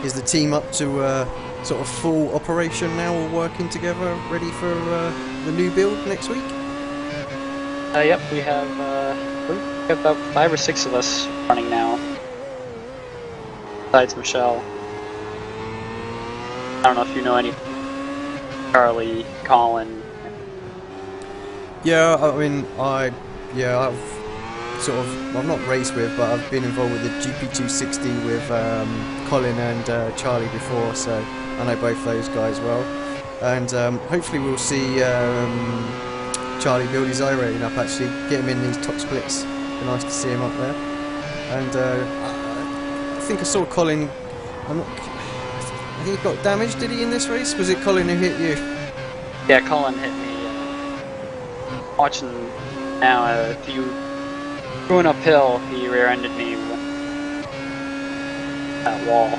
is the team up to sort of full operation now, all working together, ready for the new build next week? Yep, we have about 5 or 6 of us running now, besides Michelle. I don't know if you know any. Charlie, Colin. Yeah, I mean, I've not raced with, but I've been involved with the GP260 with Colin and Charlie before, so I know both those guys well. And hopefully we'll see Charlie build his iRacing up, actually get him in these top splits. Be nice to see him up there. And I think I saw Colin. I think he got damaged, did he, in this race? Was it Colin who hit you? Yeah, Colin hit me. Watching now, if you going uphill, he rear-ended me with that wall.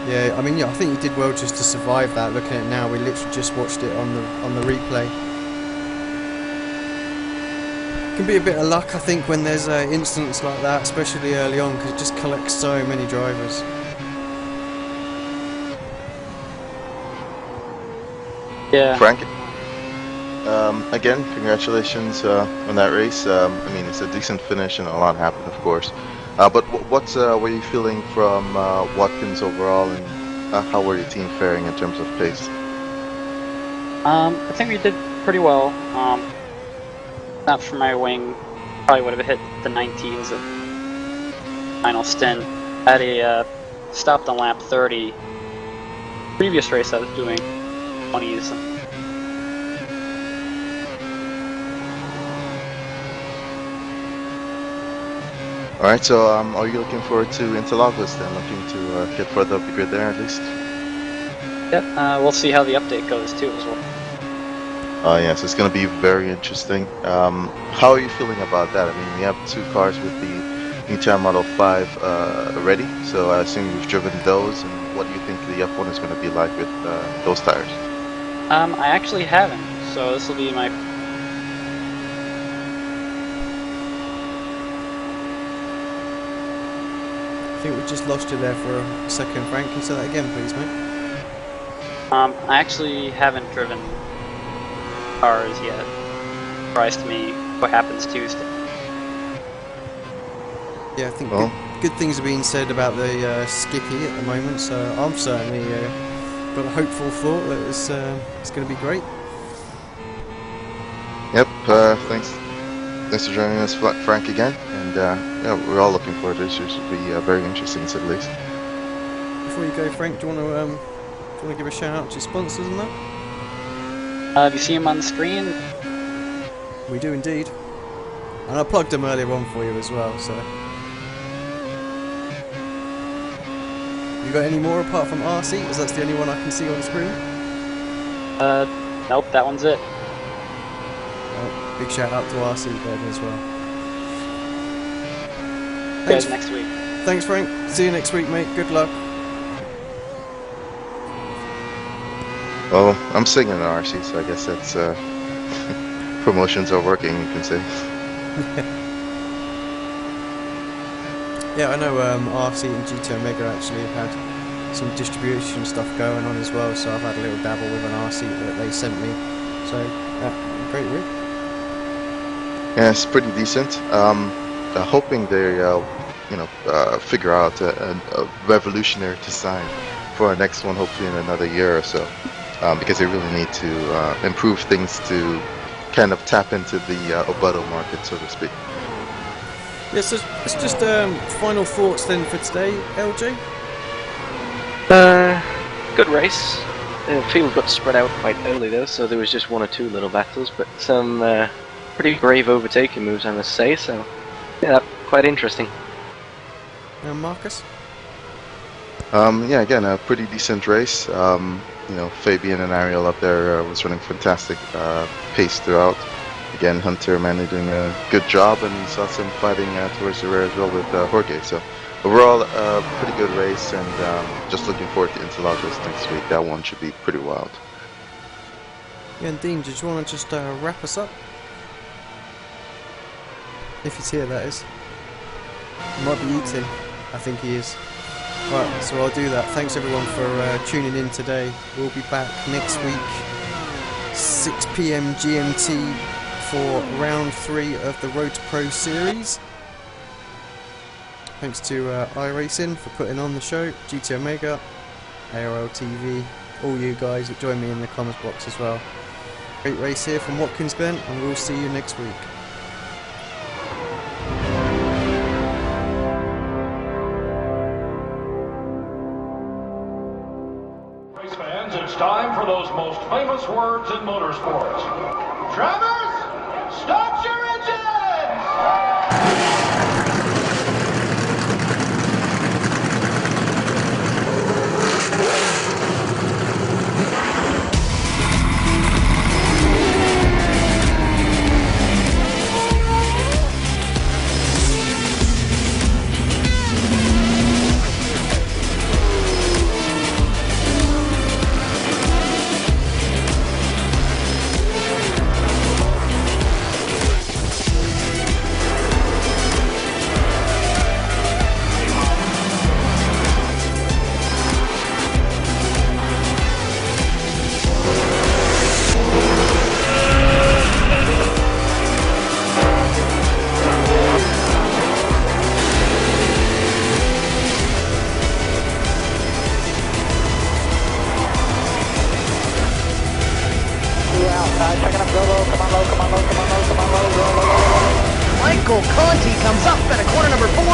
Yeah, I mean, I think he did well just to survive that. Looking at it now, we literally just watched it on the replay. Can be a bit of luck, I think, when there's incidents like that, especially early on, because it just collects so many drivers. Yeah. Frank, again, congratulations on that race. I mean, it's a decent finish and a lot happened, of course. But what were you feeling from Watkins overall, and how were your team faring in terms of pace? I think we did pretty well. Not for my wing, probably would have hit the 19s at final stint. Had a stopped on lap 30. Previous race I was doing 20s. All right, so are you looking forward to Interlagos then? Looking to get further up the grid there at least? Yep, we'll see how the update goes too as well. Yes, it's going to be very interesting. How are you feeling about that? I mean, we have 2 cars with the Nissan Model 5 ready, so I assume you've driven those, and what do you think the F1 is going to be like with those tires? I actually haven't, so this will be my... I think we just lost you there for a second, Frank. Can you say that again, please, mate? I actually haven't driven cars yet. Surprised to me what happens Tuesday. Yeah, I think good things are being said about the Skippy at the moment, so I'm certainly got a hopeful thought that it's going to be great. Yep, thanks for joining us, Frank, again, and yeah, we're all looking forward to this. It should be very interesting, to say the least. Before you go, Frank, do you want to give a shout out to your sponsors and that? Have you seen them on the screen? We do indeed, and I plugged them earlier on for you as well. So, you got any more apart from RC? Because that's the only one I can see on the screen. Nope, that one's it. Well, big shout out to RC then as well. See you guys next week. Thanks, Frank. See you next week, mate. Good luck. Well, I'm singing in RC, so I guess that's promotions are working, you can say. Yeah, I know RC and GT Omega actually have had some distribution stuff going on as well, so I've had a little dabble with an RC that they sent me. So, great week. Yeah, it's pretty decent. Hoping they, figure out a revolutionary design for our next one, hopefully in another year or so. Because they really need to improve things to kind of tap into the Obado market, so to speak. Yeah, so it's just final thoughts then for today, LJ? Good race. The field got spread out quite early though, so there was just 1 or 2 little battles, but some pretty brave overtaking moves, I must say, so yeah, quite interesting. Marcus? Yeah, again, a pretty decent race. Fabian and Ariel up there was running fantastic pace throughout. Again, Hunter Manley doing a good job, and we saw some fighting towards the rear as well with Jorge. So overall, a pretty good race, and just looking forward to Interlagos next week. That one should be pretty wild. Yeah, and Dean, did you want to just wrap us up? If he's here, that is. He might be eating. I think he is. Right, so I'll do that. Thanks everyone for tuning in today. We'll be back next week, 6 PM GMT, for round 3 of the Road to Pro series. Thanks to iRacing for putting on the show, GT Omega, ARL TV, all you guys that join me in the comments box as well. Great race here from Watkins Glen, and we'll see you next week. It's time for those most famous words in motorsports. Drivers, start your engines! Michael Conti comes up at a corner number 4